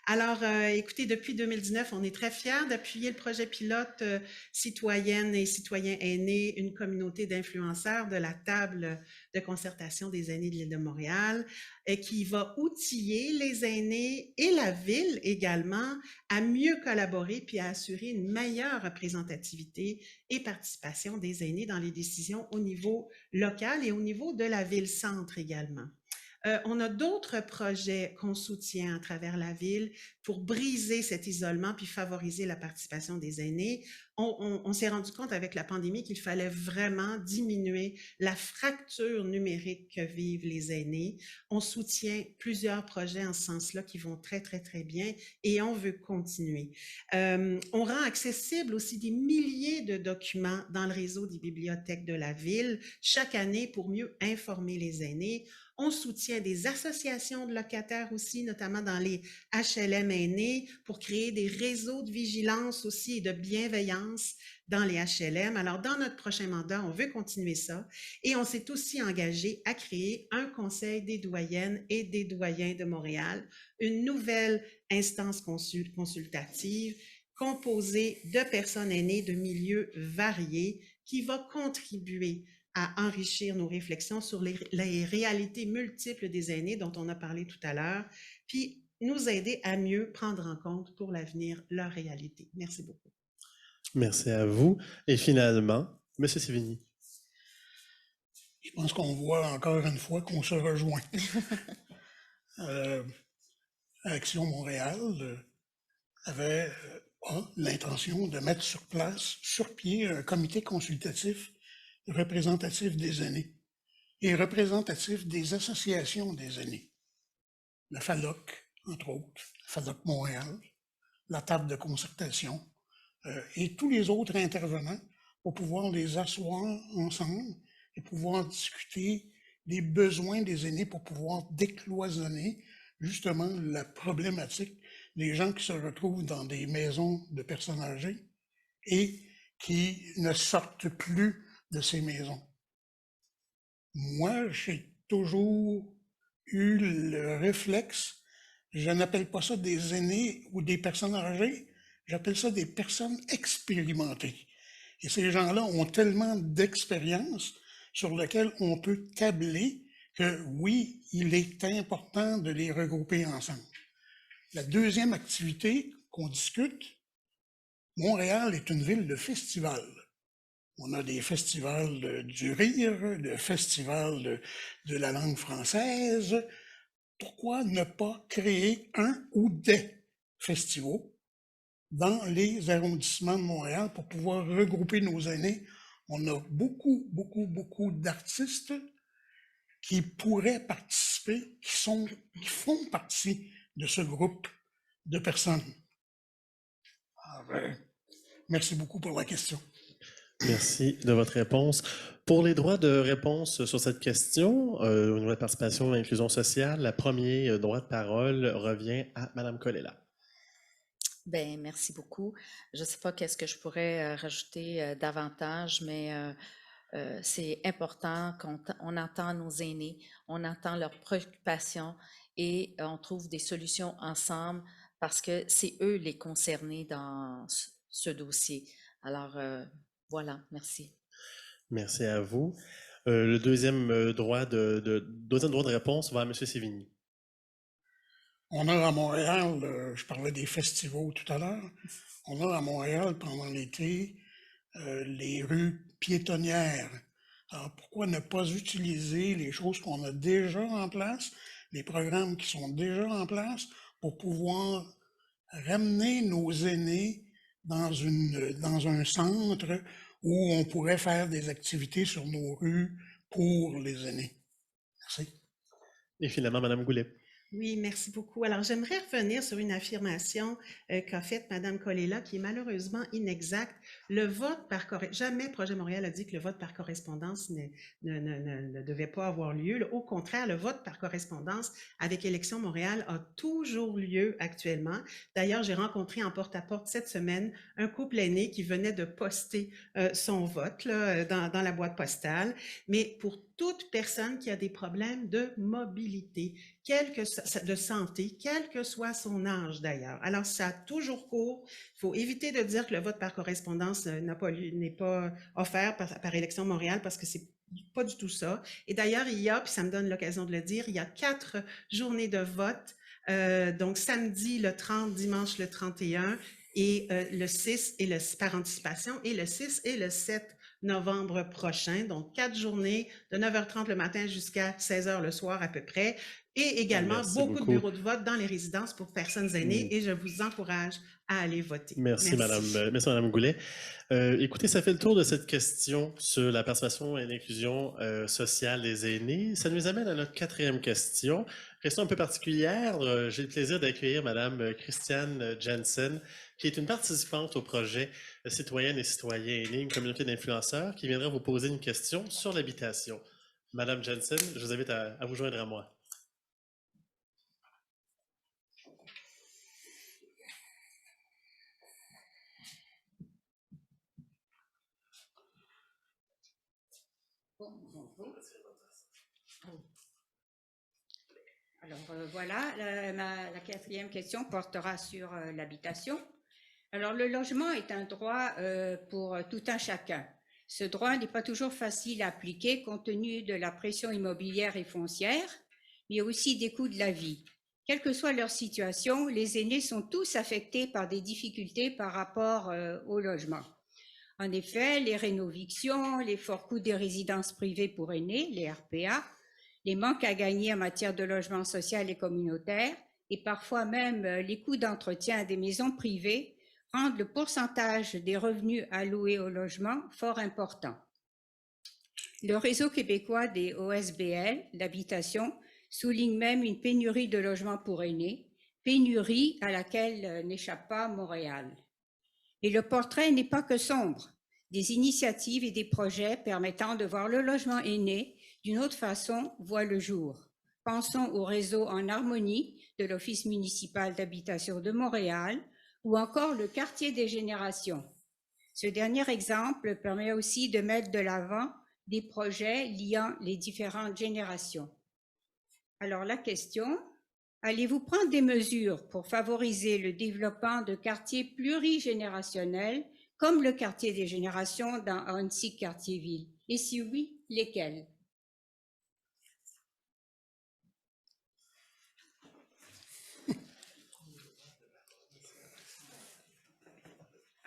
Alors, écoutez, depuis 2019, on est très fiers d'appuyer le projet pilote Citoyennes et citoyens aînés, une communauté d'influenceurs de la table de concertation des aînés de l'île de Montréal, qui va outiller les aînés et la ville également à mieux collaborer puis à assurer une meilleure représentativité et participation des aînés dans les décisions au niveau local et au niveau de la ville-centre également. On a d'autres projets qu'on soutient à travers la ville pour briser cet isolement puis favoriser la participation des aînés. On s'est rendu compte avec la pandémie qu'il fallait vraiment diminuer la fracture numérique que vivent les aînés. On soutient plusieurs projets en ce sens-là qui vont très bien et on veut continuer. On rend accessible aussi des milliers de documents dans le réseau des bibliothèques de la ville chaque année pour mieux informer les aînés. On soutient des associations de locataires aussi, notamment dans les HLM aînés, pour créer des réseaux de vigilance aussi et de bienveillance dans les HLM. Alors, dans notre prochain mandat, on veut continuer ça. Et on s'est aussi engagé à créer un conseil des doyennes et des doyens de Montréal, une nouvelle instance consultative composée de personnes aînées de milieux variés qui va contribuer à enrichir nos réflexions sur les réalités multiples des aînés dont on a parlé tout à l'heure, puis nous aider à mieux prendre en compte pour l'avenir leur réalité. Merci beaucoup. Merci à vous. Et finalement, M. Sévigny. Je pense qu'on voit encore une fois qu'on se rejoint. Action Montréal avait l'intention de mettre sur pied un comité consultatif représentatif des aînés et représentatif des associations des aînés. La FALOC, entre autres, la FALOC Montréal, la table de concertation et tous les autres intervenants pour pouvoir les asseoir ensemble et pouvoir discuter des besoins des aînés pour pouvoir décloisonner justement la problématique des gens qui se retrouvent dans des maisons de personnes âgées et qui ne sortent plus de ces maisons. Moi, j'ai toujours eu le réflexe, je n'appelle pas ça des aînés ou des personnes âgées, j'appelle ça des personnes expérimentées. Et ces gens-là ont tellement d'expérience sur lequel on peut tabler que oui, il est important de les regrouper ensemble. La deuxième activité qu'on discute, Montréal est une ville de festivals. On a des festivals du rire, des festivals de la langue française. Pourquoi ne pas créer un ou des festivals dans les arrondissements de Montréal pour pouvoir regrouper nos aînés? On a beaucoup d'artistes qui pourraient participer, qui font partie de ce groupe de personnes. Merci beaucoup pour la question. Merci de votre réponse. Pour les droits de réponse sur cette question, au niveau de la participation et l'inclusion sociale, le premier droit de parole revient à Mme Colella. Bien, merci beaucoup. Je ne sais pas qu'est-ce que je pourrais rajouter davantage, mais c'est important qu'on entend nos aînés, on entend leurs préoccupations et on trouve des solutions ensemble parce que c'est eux les concernés dans ce dossier. Alors, voilà, merci. Merci à vous. Le deuxième droit de réponse va à M. Sévigny. On a à Montréal, je parlais des festivals tout à l'heure, on a à Montréal pendant l'été les rues piétonnières. Alors pourquoi ne pas utiliser les choses qu'on a déjà en place, les programmes qui sont déjà en place pour pouvoir ramener nos aînés dans un centre où on pourrait faire des activités sur nos rues pour les aînés. Merci. Et finalement, Mme Goulet. Oui, merci beaucoup. Alors, j'aimerais revenir sur une affirmation qu'a faite Mme Colella, qui est malheureusement inexacte. Le vote par correspondance, jamais Projet Montréal a dit que le vote par correspondance ne devait pas avoir lieu. Au contraire, le vote par correspondance avec Élections Montréal a toujours lieu actuellement. D'ailleurs, j'ai rencontré en porte-à-porte cette semaine un couple aîné qui venait de poster son vote là, dans la boîte postale. Mais pour toute personne qui a des problèmes de mobilité, de santé, quel que soit son âge d'ailleurs. Alors, ça a toujours cours. Il faut éviter de dire que le vote par correspondance n'est pas offert par Élections Montréal parce que c'est pas du tout ça. Et d'ailleurs, il y a, puis ça me donne l'occasion de le dire, il y a 4 journées de vote, donc samedi le 30, dimanche le 31 et le 6 et par anticipation, et le 6 et le 7 novembre prochain, donc 4 journées de 9h30 le matin jusqu'à 16h le soir à peu près, et également beaucoup de bureaux de vote dans les résidences pour personnes aînées, et je vous encourage à aller voter. Merci. Madame Goulet. Écoutez, ça fait le tour de cette question sur la participation et l'inclusion sociale des aînés. Ça nous amène à notre 4e question. Question un peu particulière. J'ai le plaisir d'accueillir Madame Christiane Jensen, qui est une participante au projet Citoyennes et citoyens aînés, une communauté d'influenceurs, qui viendra vous poser une question sur l'habitation. Madame Jensen, je vous invite à vous joindre à moi. Alors voilà, la 4e question portera sur l'habitation. Alors le logement est un droit pour tout un chacun. Ce droit n'est pas toujours facile à appliquer compte tenu de la pression immobilière et foncière, mais aussi des coûts de la vie. Quelle que soit leur situation, les aînés sont tous affectés par des difficultés par rapport au logement. En effet, les rénovictions, les forts coûts des résidences privées pour aînés, les RPA, les manques à gagner en matière de logement social et communautaire, et parfois même les coûts d'entretien des maisons privées rendent le pourcentage des revenus alloués au logement fort important. Le réseau québécois des OSBL d'habitation souligne même une pénurie de logements pour aînés, pénurie à laquelle n'échappe pas Montréal. Et le portrait n'est pas que sombre. Des initiatives et des projets permettant de voir le logement aîné d'une autre façon voient le jour. Pensons au réseau En Harmonie de l'Office municipal d'habitation de Montréal ou encore le quartier des générations. Ce dernier exemple permet aussi de mettre de l'avant des projets liant les différentes générations. Alors la question, allez-vous prendre des mesures pour favoriser le développement de quartiers plurigénérationnels comme le quartier des générations dans Ahuntsic Quartier-Ville? Et si oui, lesquels?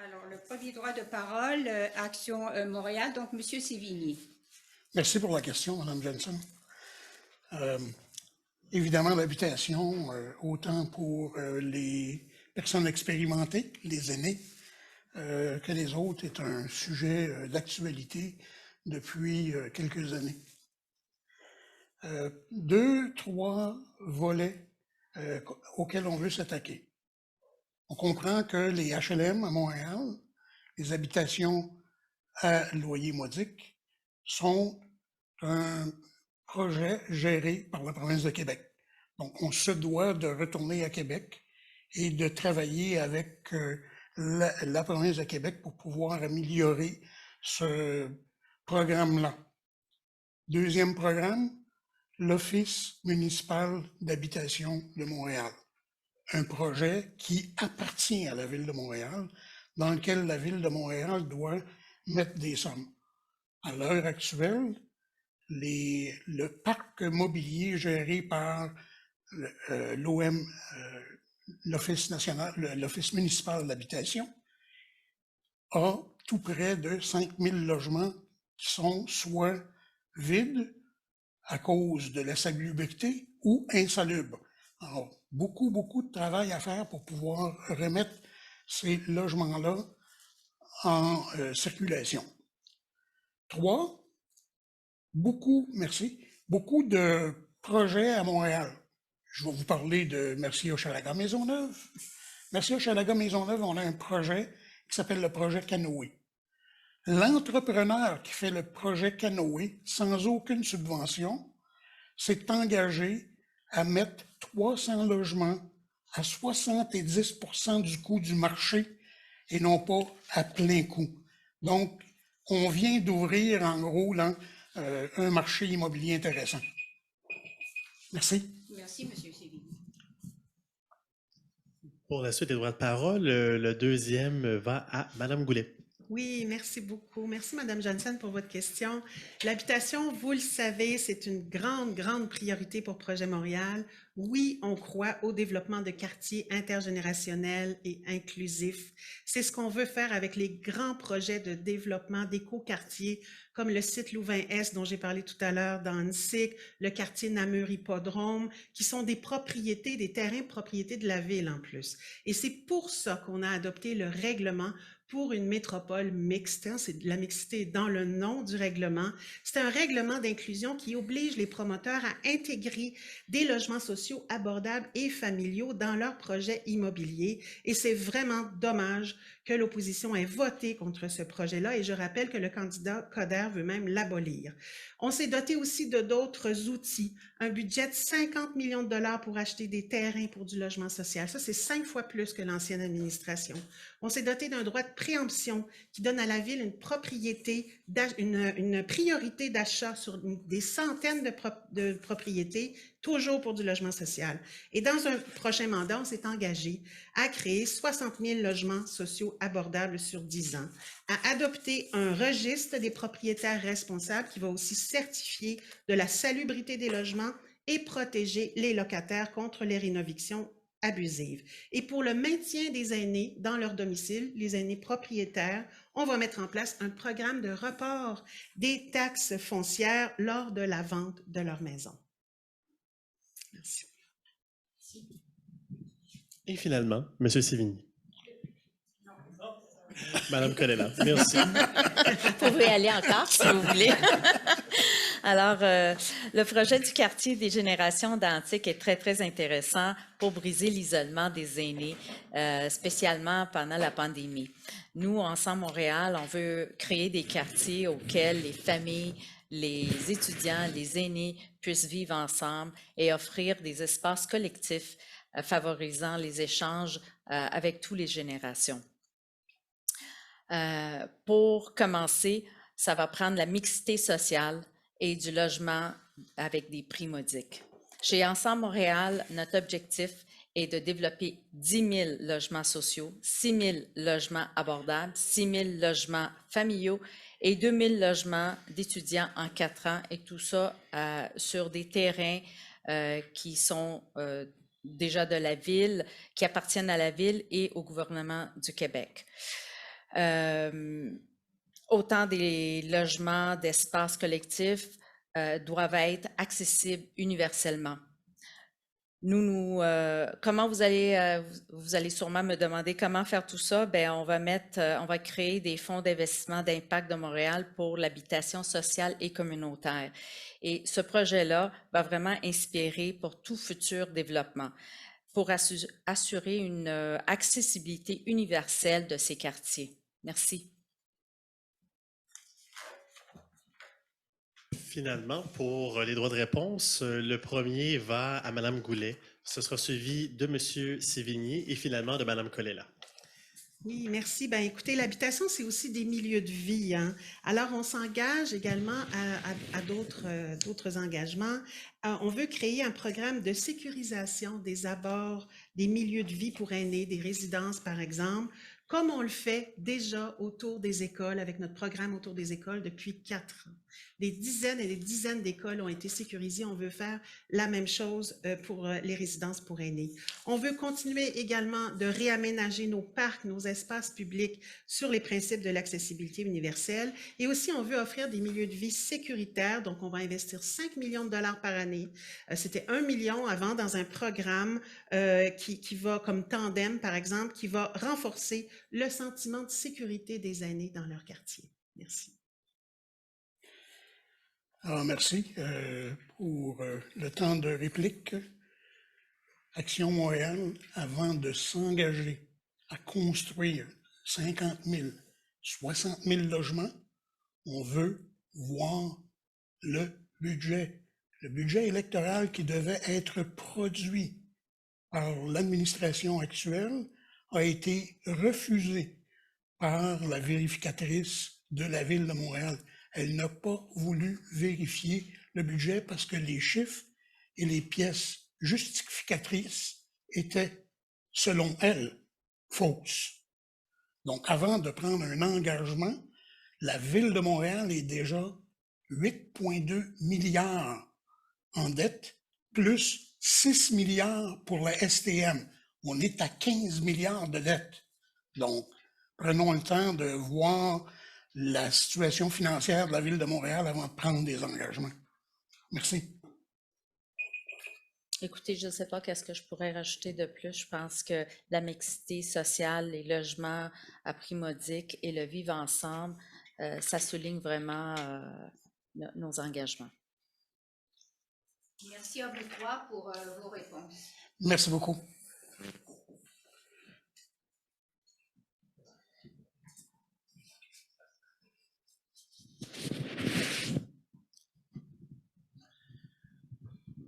Alors, le premier droit de parole, Action Montréal, donc M. Sévigny. Merci pour la question, Mme Jensen. Évidemment, l'habitation, autant pour les personnes expérimentées, les aînés, que les autres, est un sujet d'actualité depuis quelques années. 2, 3 volets auxquels on veut s'attaquer. On comprend que les HLM à Montréal, les habitations à loyer modique, sont un projet géré par la province de Québec. Donc, on se doit de retourner à Québec et de travailler avec la province de Québec pour pouvoir améliorer ce programme-là. Deuxième programme, l'Office municipal d'habitation de Montréal. Un projet qui appartient à la Ville de Montréal, dans lequel la Ville de Montréal doit mettre des sommes. À l'heure actuelle, le parc mobilier géré par l'OM, l'Office national, l'Office municipal de l'habitation, a tout près de 5 000 logements qui sont soit vides à cause de la salubrité ou insalubres. Alors, beaucoup de travail à faire pour pouvoir remettre ces logements-là en circulation. 3, beaucoup de projets à Montréal. Je vais vous parler de Mercier Hochelaga Maisonneuve. Mercier Hochelaga Maisonneuve, on a un projet qui s'appelle le projet Canoë. L'entrepreneur qui fait le projet Canoë, sans aucune subvention, s'est engagé à mettre 300 logements à 70% du coût du marché et non pas à plein coût. Donc, on vient d'ouvrir, en gros, là, un marché immobilier intéressant. Merci. Merci, M. Sévigny. Pour la suite des droits de parole, le deuxième va à Mme Goulet. Oui, merci beaucoup. Merci, Mme Johnson, pour votre question. L'habitation, vous le savez, c'est une grande priorité pour Projet Montréal. Oui, on croit au développement de quartiers intergénérationnels et inclusifs. C'est ce qu'on veut faire avec les grands projets de développement d'éco-quartiers, comme le site Louvain-Est dont j'ai parlé tout à l'heure dans Annecy, le quartier Namur-Hippodrome, qui sont des propriétés, des terrains propriétés de la ville en plus. Et c'est pour ça qu'on a adopté le règlement pour une métropole mixte. Hein, c'est la mixité dans le nom du règlement. C'est un règlement d'inclusion qui oblige les promoteurs à intégrer des logements sociaux abordables et familiaux dans leurs projets immobiliers. Et c'est vraiment dommage que l'opposition ait voté contre ce projet-là. Et je rappelle que le candidat Coder veut même l'abolir. On s'est doté aussi de d'autres outils. Un budget de 50 millions de dollars pour acheter des terrains pour du logement social. Ça, c'est 5 fois plus que l'ancienne administration. On s'est doté d'un droit de préemption qui donne à la ville une priorité d'achat sur des centaines de propriétés, toujours pour du logement social. Et dans un prochain mandat, on s'est engagé à créer 60 000 logements sociaux abordables sur 10 ans, à adopter un registre des propriétaires responsables qui va aussi certifier de la salubrité des logements et protéger les locataires contre les rénovictions abusives. Et pour le maintien des aînés dans leur domicile, les aînés propriétaires, on va mettre en place un programme de report des taxes foncières lors de la vente de leur maison. Merci. Et finalement, M. Sévigny. Mme Colella, merci. Vous pouvez aller encore si vous voulez. Alors, le projet du quartier des générations d'Antique est très intéressant pour briser l'isolement des aînés, spécialement pendant la pandémie. Nous, Ensemble Montréal, on veut créer des quartiers auxquels les familles, les étudiants, les aînés puissent vivre ensemble et offrir des espaces collectifs favorisant les échanges avec toutes les générations. Pour commencer, ça va prendre la mixité sociale et du logement avec des prix modiques. Chez Ensemble Montréal, notre objectif est de développer 10 000 logements sociaux, 6 000 logements abordables, 6 000 logements familiaux et 2 000 logements d'étudiants en 4 ans, et tout ça sur des terrains qui sont déjà de la ville, qui appartiennent à la ville et au gouvernement du Québec. Autant des logements d'espaces collectifs doivent être accessibles universellement. Comment vous allez sûrement me demander comment faire tout ça? Bien, on va créer des fonds d'investissement d'impact de Montréal pour l'habitation sociale et communautaire. Et ce projet-là va vraiment inspirer pour tout futur développement, pour assurer une accessibilité universelle de ces quartiers. Merci. Finalement, pour les droits de réponse, le premier va à Mme Goulet. Ce sera suivi de M. Sévigny et finalement de Mme Colella. Oui, merci. Ben, écoutez, l'habitation, c'est aussi des milieux de vie. Hein. Alors, on s'engage également à d'autres engagements. On veut créer un programme de sécurisation des abords des milieux de vie pour aînés, des résidences, par exemple, comme on le fait déjà autour des écoles, avec notre programme autour des écoles depuis 4 ans. Des dizaines et des dizaines d'écoles ont été sécurisées. On veut faire la même chose pour les résidences pour aînés. On veut continuer également de réaménager nos parcs, nos espaces publics sur les principes de l'accessibilité universelle. Et aussi, on veut offrir des milieux de vie sécuritaires. Donc, on va investir 5 millions de dollars par année. C'était 1 million avant dans un programme qui va, comme Tandem, par exemple, qui va renforcer le sentiment de sécurité des aînés dans leur quartier. Merci. Alors, merci pour le temps de réplique. Action Montréal, avant de s'engager à construire 50 000, 60 000 logements, on veut voir le budget électoral qui devait être produit par l'administration actuelle a été refusé par la vérificatrice de la Ville de Montréal. Elle n'a pas voulu vérifier le budget parce que les chiffres et les pièces justificatrices étaient, selon elle, fausses. Donc, avant de prendre un engagement, la Ville de Montréal est déjà 8,2 milliards en dette, plus 6 milliards pour la STM. On est à 15 milliards de dette. Donc, prenons le temps de voir la situation financière de la Ville de Montréal avant de prendre des engagements. Merci. Écoutez, je ne sais pas qu'est-ce que je pourrais rajouter de plus. Je pense que la mixité sociale, les logements à prix modique et le vivre ensemble, ça souligne vraiment nos engagements. Merci à vous trois pour vos réponses. Merci beaucoup.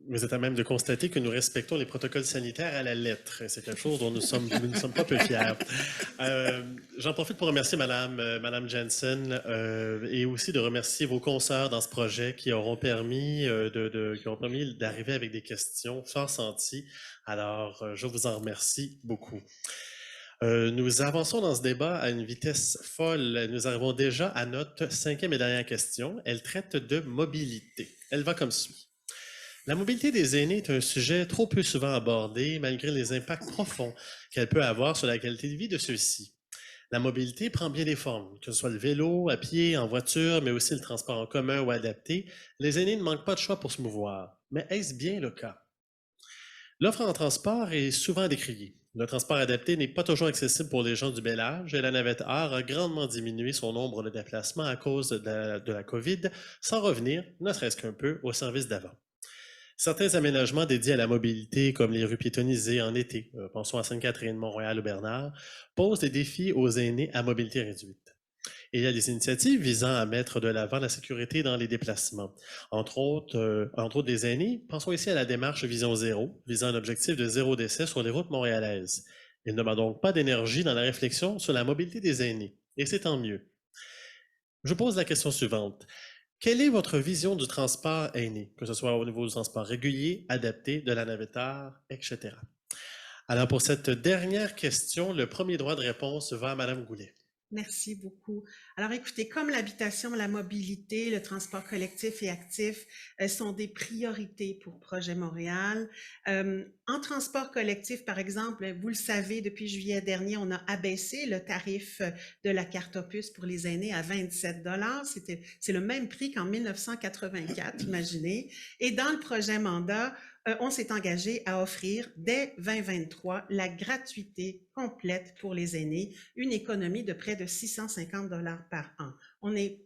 Vous êtes à même de constater que nous respectons les protocoles sanitaires à la lettre. C'est quelque chose dont nous ne sommes pas peu fiers. J'en profite pour remercier Madame Jensen et aussi de remercier vos consoeurs dans ce projet qui auront permis d'arriver avec des questions fort senties. Alors, je vous en remercie beaucoup. Nous avançons dans ce débat à une vitesse folle. Nous arrivons déjà à notre 5e et dernière question. Elle traite de mobilité. Elle va comme suit. La mobilité des aînés est un sujet trop peu souvent abordé, malgré les impacts profonds qu'elle peut avoir sur la qualité de vie de ceux-ci. La mobilité prend bien des formes, que ce soit le vélo, à pied, en voiture, mais aussi le transport en commun ou adapté. Les aînés ne manquent pas de choix pour se mouvoir. Mais est-ce bien le cas? L'offre en transport est souvent décriée. Le transport adapté n'est pas toujours accessible pour les gens du bel âge et la navette art a grandement diminué son nombre de déplacements à cause de la COVID, sans revenir, ne serait-ce qu'un peu, au service d'avant. Certains aménagements dédiés à la mobilité, comme les rues piétonnisées en été, pensons à Sainte-Catherine, Montréal ou Bernard, posent des défis aux aînés à mobilité réduite. Et il y a des initiatives visant à mettre de l'avant la sécurité dans les déplacements. Entre autres des aînés, pensons ici à la démarche Vision Zéro, visant un objectif de 0 décès sur les routes montréalaises. Il ne manque donc pas d'énergie dans la réflexion sur la mobilité des aînés, et c'est tant mieux. Je pose la question suivante. Quelle est votre vision du transport aîné, que ce soit au niveau du transport régulier, adapté, de la navette art, etc.? Alors, pour cette dernière question, le premier droit de réponse va à Mme Goulet. Merci beaucoup. Alors, écoutez, comme l'habitation, la mobilité, le transport collectif et actif sont des priorités pour Projet Montréal. En transport collectif, par exemple, vous le savez, depuis juillet dernier, on a abaissé le tarif de la carte Opus pour les aînés à 27 $. C'est le même prix qu'en 1984, imaginez. Et dans le projet mandat, on s'est engagé à offrir dès 2023 la gratuité complète pour les aînés, une économie de près de 650 $ par an. On n'est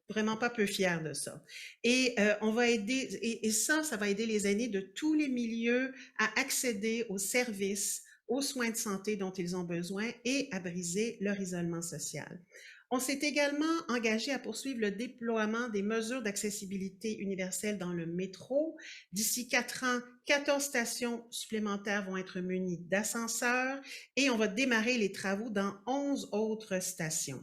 vraiment pas peu fiers de ça. Et on va aider, et ça va aider les aînés de tous les milieux à accéder aux services, aux soins de santé dont ils ont besoin et à briser leur isolement social. On s'est également engagé à poursuivre le déploiement des mesures d'accessibilité universelle dans le métro. D'ici 4 ans, 14 stations supplémentaires vont être munies d'ascenseurs et on va démarrer les travaux dans 11 autres stations.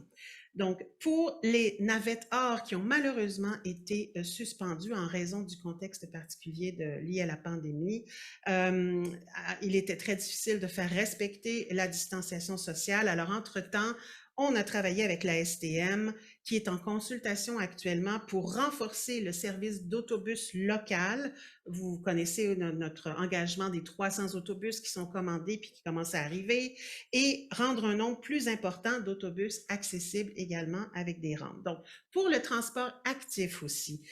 Donc, pour les navettes art qui ont malheureusement été suspendues en raison du contexte particulier lié à la pandémie, il était très difficile de faire respecter la distanciation sociale. Alors, entre-temps, On a travaillé avec la STM, qui est en consultation actuellement pour renforcer le service d'autobus local. Vous connaissez notre engagement des 300 autobus qui sont commandés puis qui commencent à arriver, et rendre un nombre plus important d'autobus accessibles également avec des rampes. Donc, pour le transport actif aussi,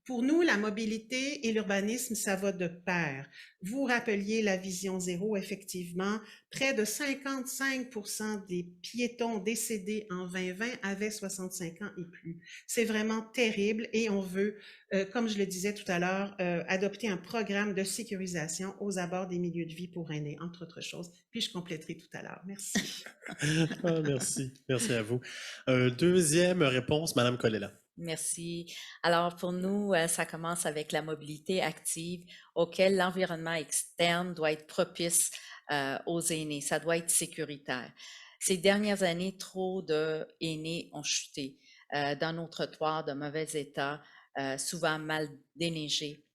pour nous, la mobilité et l'urbanisme, ça va de pair. Vous rappeliez la vision zéro, effectivement, près de 55% des piétons décédés en 2020 avaient 65 ans et plus. C'est vraiment terrible et on veut, comme je le disais tout à l'heure, adopter un programme de sécurisation aux abords des milieux de vie pour aînés, entre autres choses. Puis je compléterai tout à l'heure. Merci. Ah, merci. Merci à vous. Deuxième réponse, Madame Colella. Merci. Alors, pour nous, ça commence avec la mobilité active auquel l'environnement externe doit être propice aux aînés. Ça doit être sécuritaire. Ces dernières années, trop d'aînés ont chuté dans nos trottoirs de mauvais état, souvent mal déneigés.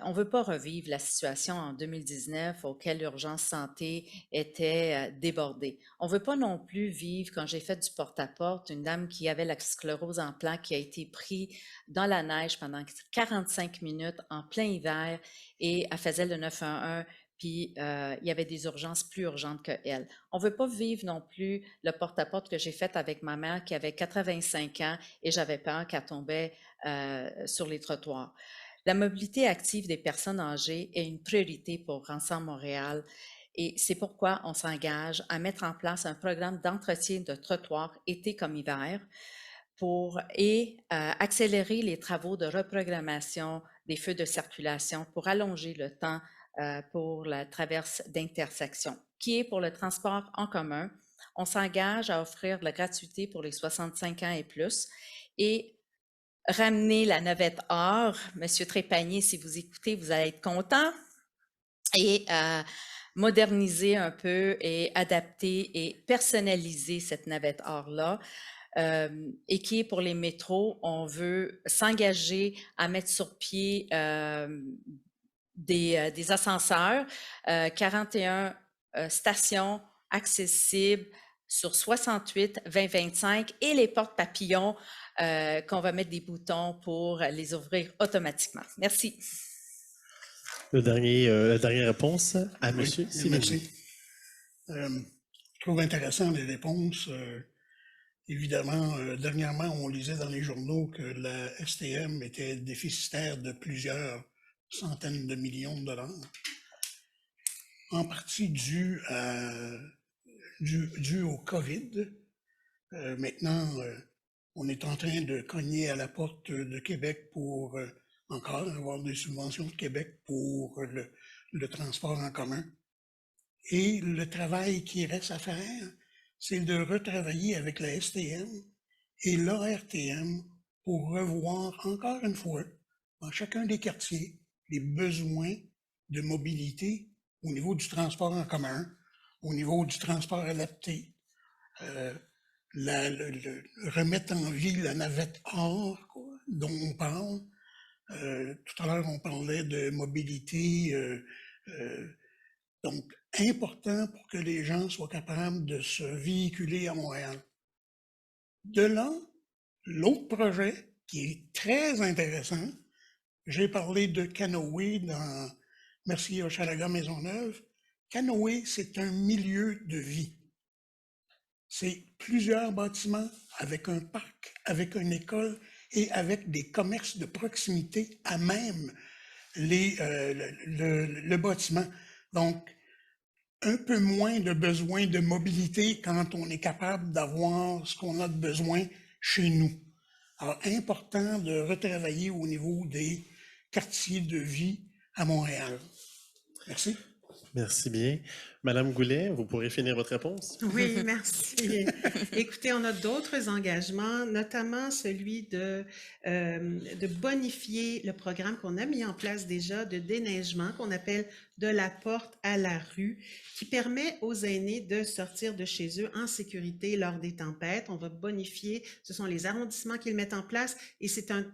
On ne veut pas revivre la situation en 2019 auquel l'urgence santé était débordée. On ne veut pas non plus vivre, quand j'ai fait du porte-à-porte, une dame qui avait la sclérose en plaques qui a été prise dans la neige pendant 45 minutes en plein hiver et elle faisait le 911, puis il y avait des urgences plus urgentes qu'elle. On ne veut pas vivre non plus le porte-à-porte que j'ai fait avec ma mère qui avait 85 ans et j'avais peur qu'elle tombait sur les trottoirs. La mobilité active des personnes âgées est une priorité pour Ensemble Montréal et c'est pourquoi on s'engage à mettre en place un programme d'entretien de trottoirs été comme hiver et accélérer les travaux de reprogrammation des feux de circulation pour allonger le temps pour la traverse d'intersection, qui est pour le transport en commun. On s'engage à offrir de la gratuité pour les 65 ans et plus et ramener la navette or. Monsieur Trépanier, si vous écoutez, vous allez être content. Et moderniser un peu et adapter et personnaliser cette navette or-là. Et qui est pour les métros, on veut s'engager à mettre sur pied des ascenseurs, 41 stations accessibles sur 68, 20-25 et les portes papillons qu'on va mettre des boutons pour les ouvrir automatiquement. Merci. La dernière réponse à Monsieur Sévigny. Merci. Je trouve intéressant les réponses. Évidemment, dernièrement, on lisait dans les journaux que la STM était déficitaire de plusieurs centaines de millions de dollars, en partie dû au COVID. Maintenant, on est en train de cogner à la porte de Québec pour encore avoir des subventions de Québec pour le transport en commun. Et le travail qui reste à faire, c'est de retravailler avec la STM et l'ORTM pour revoir encore une fois, dans chacun des quartiers, les besoins de mobilité au niveau du transport en commun, au niveau du transport adapté, remettre en vie la navette or dont on parle. Tout à l'heure, on parlait de mobilité, donc important pour que les gens soient capables de se véhiculer à Montréal. De là, l'autre projet qui est très intéressant, j'ai parlé de Canoë dans Mercier-Hochelaga-Maisonneuve. Canoë, c'est un milieu de vie. C'est plusieurs bâtiments avec un parc, avec une école et avec des commerces de proximité à même le bâtiment. Donc, un peu moins de besoin de mobilité quand on est capable d'avoir ce qu'on a de besoin chez nous. Alors, important de retravailler au niveau des quartiers de vie à Montréal. Merci. Merci bien. Madame Goulet, vous pourrez finir votre réponse? Oui, merci. Écoutez, on a d'autres engagements, notamment celui de bonifier le programme qu'on a mis en place déjà de déneigement, qu'on appelle de la porte à la rue, qui permet aux aînés de sortir de chez eux en sécurité lors des tempêtes. On va bonifier, ce sont les arrondissements qui le mettent en place et c'est un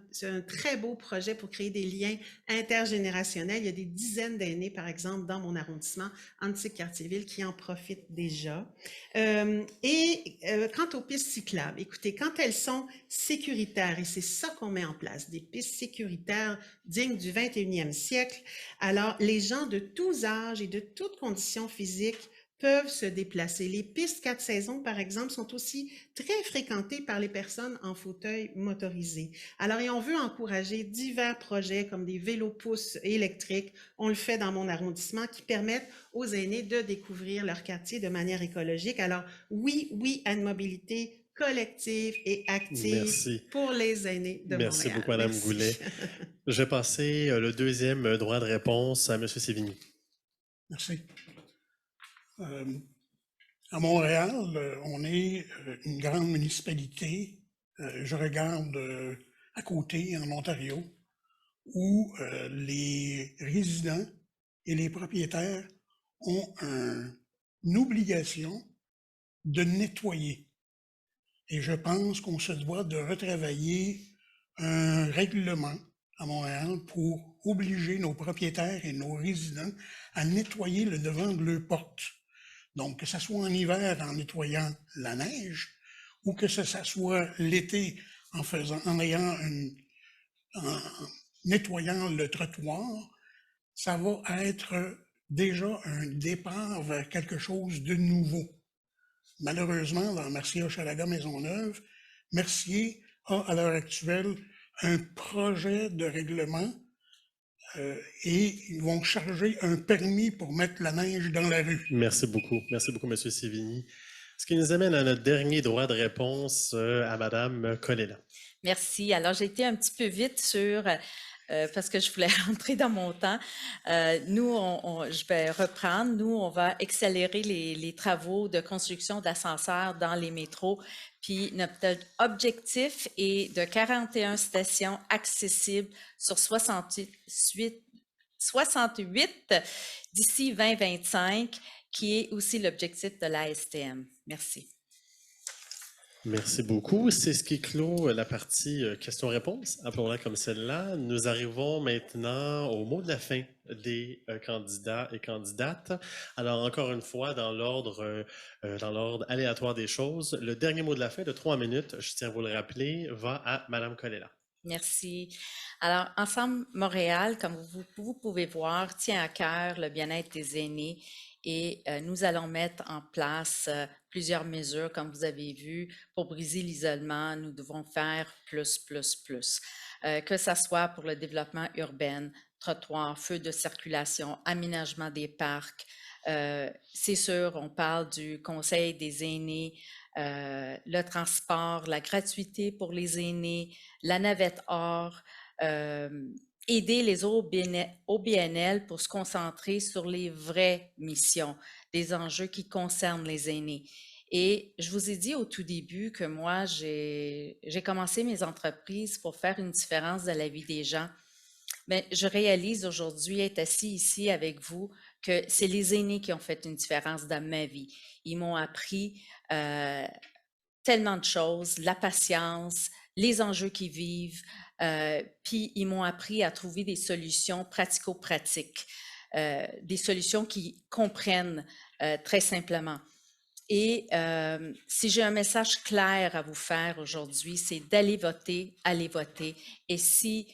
très beau projet pour créer des liens intergénérationnels. Il y a des dizaines d'aînés, par exemple, dans mon arrondissement, Antique-Quartier civile qui en profitent déjà. Quant aux pistes cyclables, écoutez, quand elles sont sécuritaires, et c'est ça qu'on met en place, des pistes sécuritaires dignes du 21e siècle, alors les gens de tous âges et de toutes conditions physiques peuvent se déplacer. Les pistes 4 saisons, par exemple, sont aussi très fréquentées par les personnes en fauteuil motorisé. Alors, et on veut encourager divers projets comme des vélos-pousses électriques, on le fait dans mon arrondissement, qui permettent aux aînés de découvrir leur quartier de manière écologique. Alors, oui à une mobilité collective et active Merci. pour les aînés de Merci Montréal. beaucoup, Mme Merci. Goulet. Je vais passer le deuxième droit de réponse à M. Sévigny. Merci. À Montréal, on est une grande municipalité. Je regarde à côté, en Ontario, où les résidents et les propriétaires ont une obligation de nettoyer. Et je pense qu'on se doit de retravailler un règlement à Montréal pour obliger nos propriétaires et nos résidents à nettoyer le devant de leur porte. Donc, que ce soit en hiver en nettoyant la neige ou que ce soit l'été en nettoyant le trottoir, ça va être déjà un départ vers quelque chose de nouveau. Malheureusement, dans Mercier-Hochelaga-Maisonneuve, Mercier a à l'heure actuelle un projet de règlement et ils vont charger un permis pour mettre la neige dans la rue. Merci beaucoup, M. Sévigny. Ce qui nous amène à notre dernier droit de réponse à Mme Colella. Merci. Alors, j'ai été un petit peu vite sur, parce que je voulais rentrer dans mon temps. Je vais reprendre. Nous, on va accélérer les travaux de construction d'ascenseurs dans les métros. Puis, notre objectif est de 41 stations accessibles sur 68 d'ici 2025, qui est aussi l'objectif de l'ASTM. Merci. Merci beaucoup. C'est ce qui clôt la partie questions-réponses, appelons-la comme celle-là. Nous arrivons maintenant au mot de la fin des candidats et candidates. Alors, encore une fois, dans l'ordre aléatoire des choses, le dernier mot de la fin de 3 minutes, je tiens à vous le rappeler, va à Mme Colella. Merci. Alors, Ensemble Montréal, comme vous pouvez voir, tient à cœur le bien-être des aînés et nous allons mettre en place plusieurs mesures, comme vous avez vu, pour briser l'isolement. Nous devons faire plus. Que ce soit pour le développement urbain, trottoirs, feux de circulation, aménagement des parcs. C'est sûr, on parle du Conseil des aînés, le transport, la gratuité pour les aînés, la navette or, aider les OBNL pour se concentrer sur les vraies missions, des enjeux qui concernent les aînés. Et je vous ai dit au tout début que moi, j'ai commencé mes entreprises pour faire une différence dans la vie des gens. Mais je réalise aujourd'hui, être assis ici avec vous, que c'est les aînés qui ont fait une différence dans ma vie. Ils m'ont appris tellement de choses, la patience, les enjeux qu'ils vivent, puis ils m'ont appris à trouver des solutions pratico-pratiques, des solutions qu'ils comprennent très simplement. Et si j'ai un message clair à vous faire aujourd'hui, c'est d'aller voter, allez voter. Et si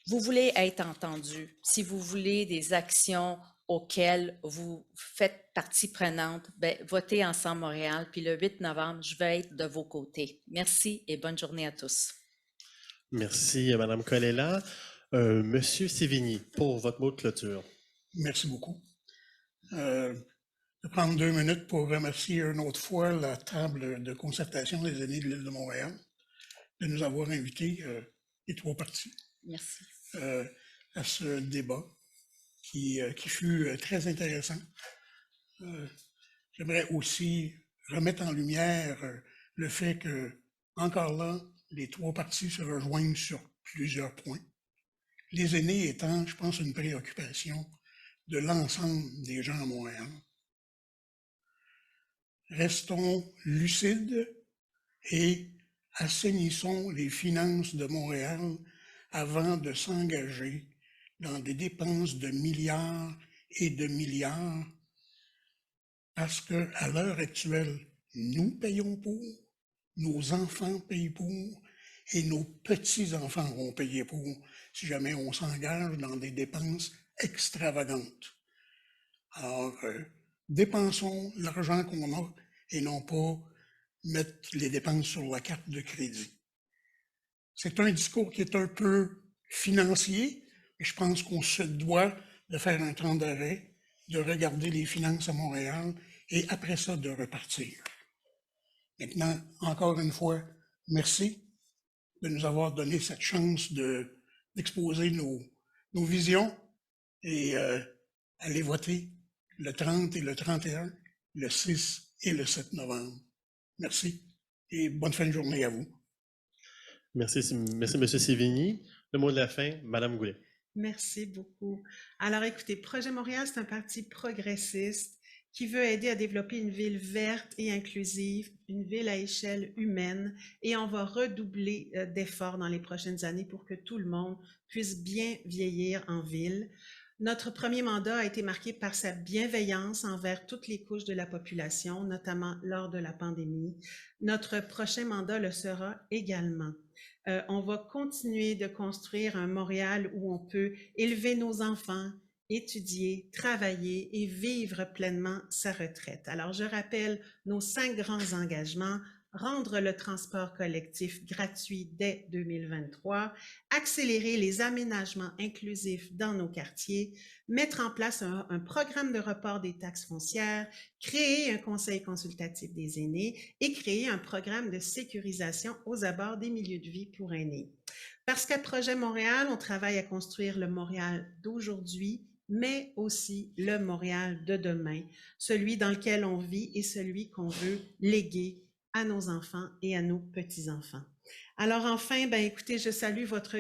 vous voulez être entendu, si vous voulez des actions auxquelles vous faites partie prenante, ben, votez Ensemble Montréal. Puis le 8 novembre, je vais être de vos côtés. Merci et bonne journée à tous. Merci, Mme Colella. Monsieur Sévigny, pour votre mot de clôture. Merci beaucoup. Je vais prendre 2 minutes pour remercier une autre fois la table de concertation des aînés de l'île de Montréal de nous avoir invités, les 3 partis. Merci. À ce débat qui fut très intéressant. J'aimerais aussi remettre en lumière le fait que, encore là, les 3 partis se rejoignent sur plusieurs points. Les aînés étant, je pense, une préoccupation de l'ensemble des gens à Montréal. Restons lucides et assainissons les finances de Montréal avant de s'engager dans des dépenses de milliards et de milliards parce qu'à l'heure actuelle, nous payons pour, nos enfants payent pour, et nos petits-enfants vont payer pour si jamais on s'engage dans des dépenses extravagantes. Alors, dépensons l'argent qu'on a et non pas mettre les dépenses sur la carte de crédit. C'est un discours qui est un peu financier, mais je pense qu'on se doit de faire un temps d'arrêt, de regarder les finances à Montréal et après ça, de repartir. Maintenant, encore une fois, merci de nous avoir donné cette chance d'exposer nos visions et aller voter le 30 et le 31, le 6 et le 7 novembre. Merci et bonne fin de journée à vous. Merci, M. Sévigny. Le mot de la fin, Mme Goulet. Merci beaucoup. Alors, écoutez, Projet Montréal, c'est un parti progressiste qui veut aider à développer une ville verte et inclusive, une ville à échelle humaine, et on va redoubler d'efforts dans les prochaines années pour que tout le monde puisse bien vieillir en ville. Notre premier mandat a été marqué par sa bienveillance envers toutes les couches de la population, notamment lors de la pandémie. Notre prochain mandat le sera également. On va continuer de construire un Montréal où on peut élever nos enfants, étudier, travailler et vivre pleinement sa retraite. Alors, je rappelle nos 5 grands engagements: rendre le transport collectif gratuit dès 2023, accélérer les aménagements inclusifs dans nos quartiers, mettre en place un programme de report des taxes foncières, créer un conseil consultatif des aînés et créer un programme de sécurisation aux abords des milieux de vie pour aînés. Parce qu'à Projet Montréal, on travaille à construire le Montréal d'aujourd'hui, mais aussi le Montréal de demain, celui dans lequel on vit et celui qu'on veut léguer à nos enfants et à nos petits-enfants. Alors enfin, écoutez, je salue votre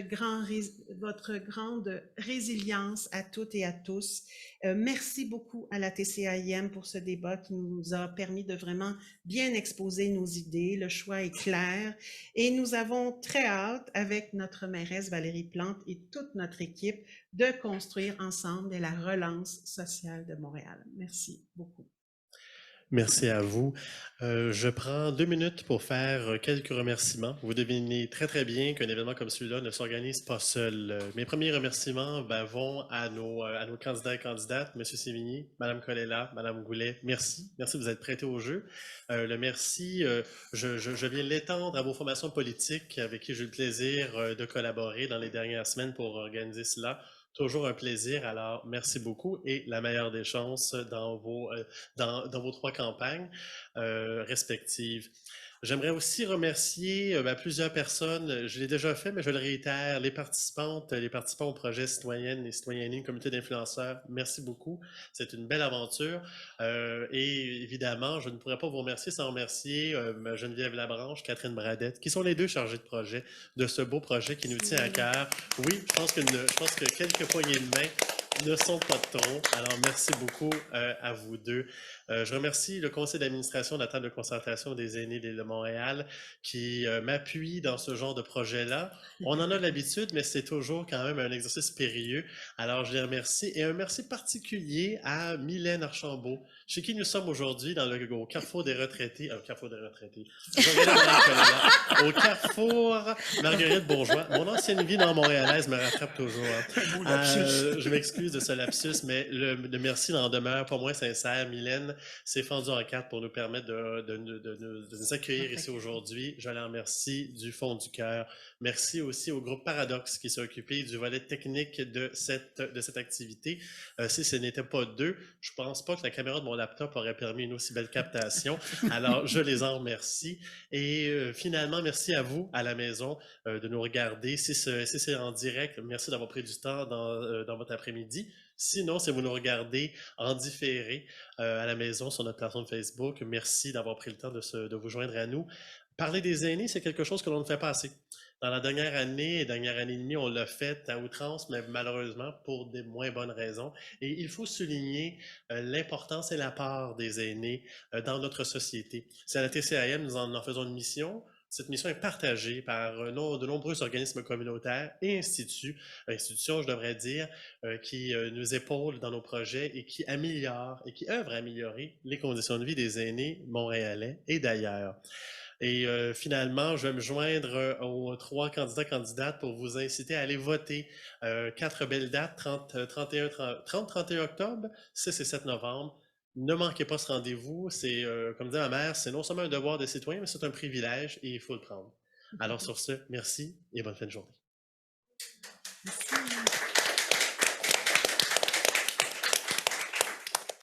grande résilience à toutes et à tous. Merci beaucoup à la TCAIM pour ce débat qui nous a permis de vraiment bien exposer nos idées. Le choix est clair et nous avons très hâte, avec notre mairesse Valérie Plante et toute notre équipe, de construire ensemble la relance sociale de Montréal. Merci beaucoup. Merci à vous. Je prends 2 minutes pour faire quelques remerciements. Vous devinez très, très bien qu'un événement comme celui-là ne s'organise pas seul. Mes premiers remerciements vont à nos candidats et candidates, M. Sévigny, Mme Colella, Mme Goulet. Merci. Merci de vous être prêtés au jeu. Le merci, je viens l'étendre à vos formations politiques avec qui j'ai eu le plaisir de collaborer dans les dernières semaines pour organiser cela. Toujours un plaisir, alors merci beaucoup et la meilleure des chances dans vos 3 campagnes respectives. J'aimerais aussi remercier plusieurs personnes, je l'ai déjà fait, mais je le réitère, les participants au projet Citoyennes et Citoyennes, comité d'influenceurs, merci beaucoup, c'est une belle aventure. Et évidemment, je ne pourrais pas vous remercier sans remercier Geneviève Labranche, Catherine Bradette, qui sont les 2 chargées de projet de ce beau projet qui nous tient à cœur. Oui, je pense que quelques poignées de main ne sont pas de trop. Alors, merci beaucoup à vous 2. Je remercie le conseil d'administration de la table de concertation des aînés de l'île de Montréal qui m'appuie dans ce genre de projet-là. On en a l'habitude, mais c'est toujours quand même un exercice périlleux. Alors, je les remercie. Et un merci particulier à Mylène Archambault, chez qui nous sommes aujourd'hui au Carrefour des retraités. Au Carrefour Marguerite Bourgeois. Mon ancienne vie dans Montréalaise me rattrape toujours. Je m'excuse de ce lapsus, mais le merci n'en demeure pas moins sincère. Mylène s'est fendue en 4 pour nous permettre de nous accueillir ici aujourd'hui. Je la remercie du fond du cœur. Merci aussi au groupe Paradoxe qui s'est occupé du volet technique de cette activité. Si ce n'était pas 2, je ne pense pas que la caméra de mon laptop aurait permis une aussi belle captation. Alors, je les en remercie. Et finalement, merci à vous, à la maison, de nous regarder. Si c'est en direct, merci d'avoir pris du temps dans votre après-midi. Sinon, si vous nous regardez en différé à la maison sur notre plateforme Facebook, merci d'avoir pris le temps de vous joindre à nous. Parler des aînés, c'est quelque chose que l'on ne fait pas assez. Dans la dernière année et et demie, on l'a fait à outrance, mais malheureusement pour des moins bonnes raisons. Et il faut souligner l'importance et la part des aînés dans notre société. C'est à la TCAM, nous en faisons une mission. Cette mission est partagée par de nombreux organismes communautaires et institutions, je devrais dire, qui nous épaulent dans nos projets et qui améliorent et qui œuvrent à améliorer les conditions de vie des aînés montréalais et d'ailleurs. Et finalement, je vais me joindre aux 3 candidates pour vous inciter à aller voter. 4 belles dates, 30-31 octobre, 6 et 7 novembre. Ne manquez pas ce rendez-vous. C'est, comme dit ma mère, c'est non seulement un devoir de citoyen, mais c'est un privilège et il faut le prendre. Alors sur ce, merci et bonne fin de journée. Merci.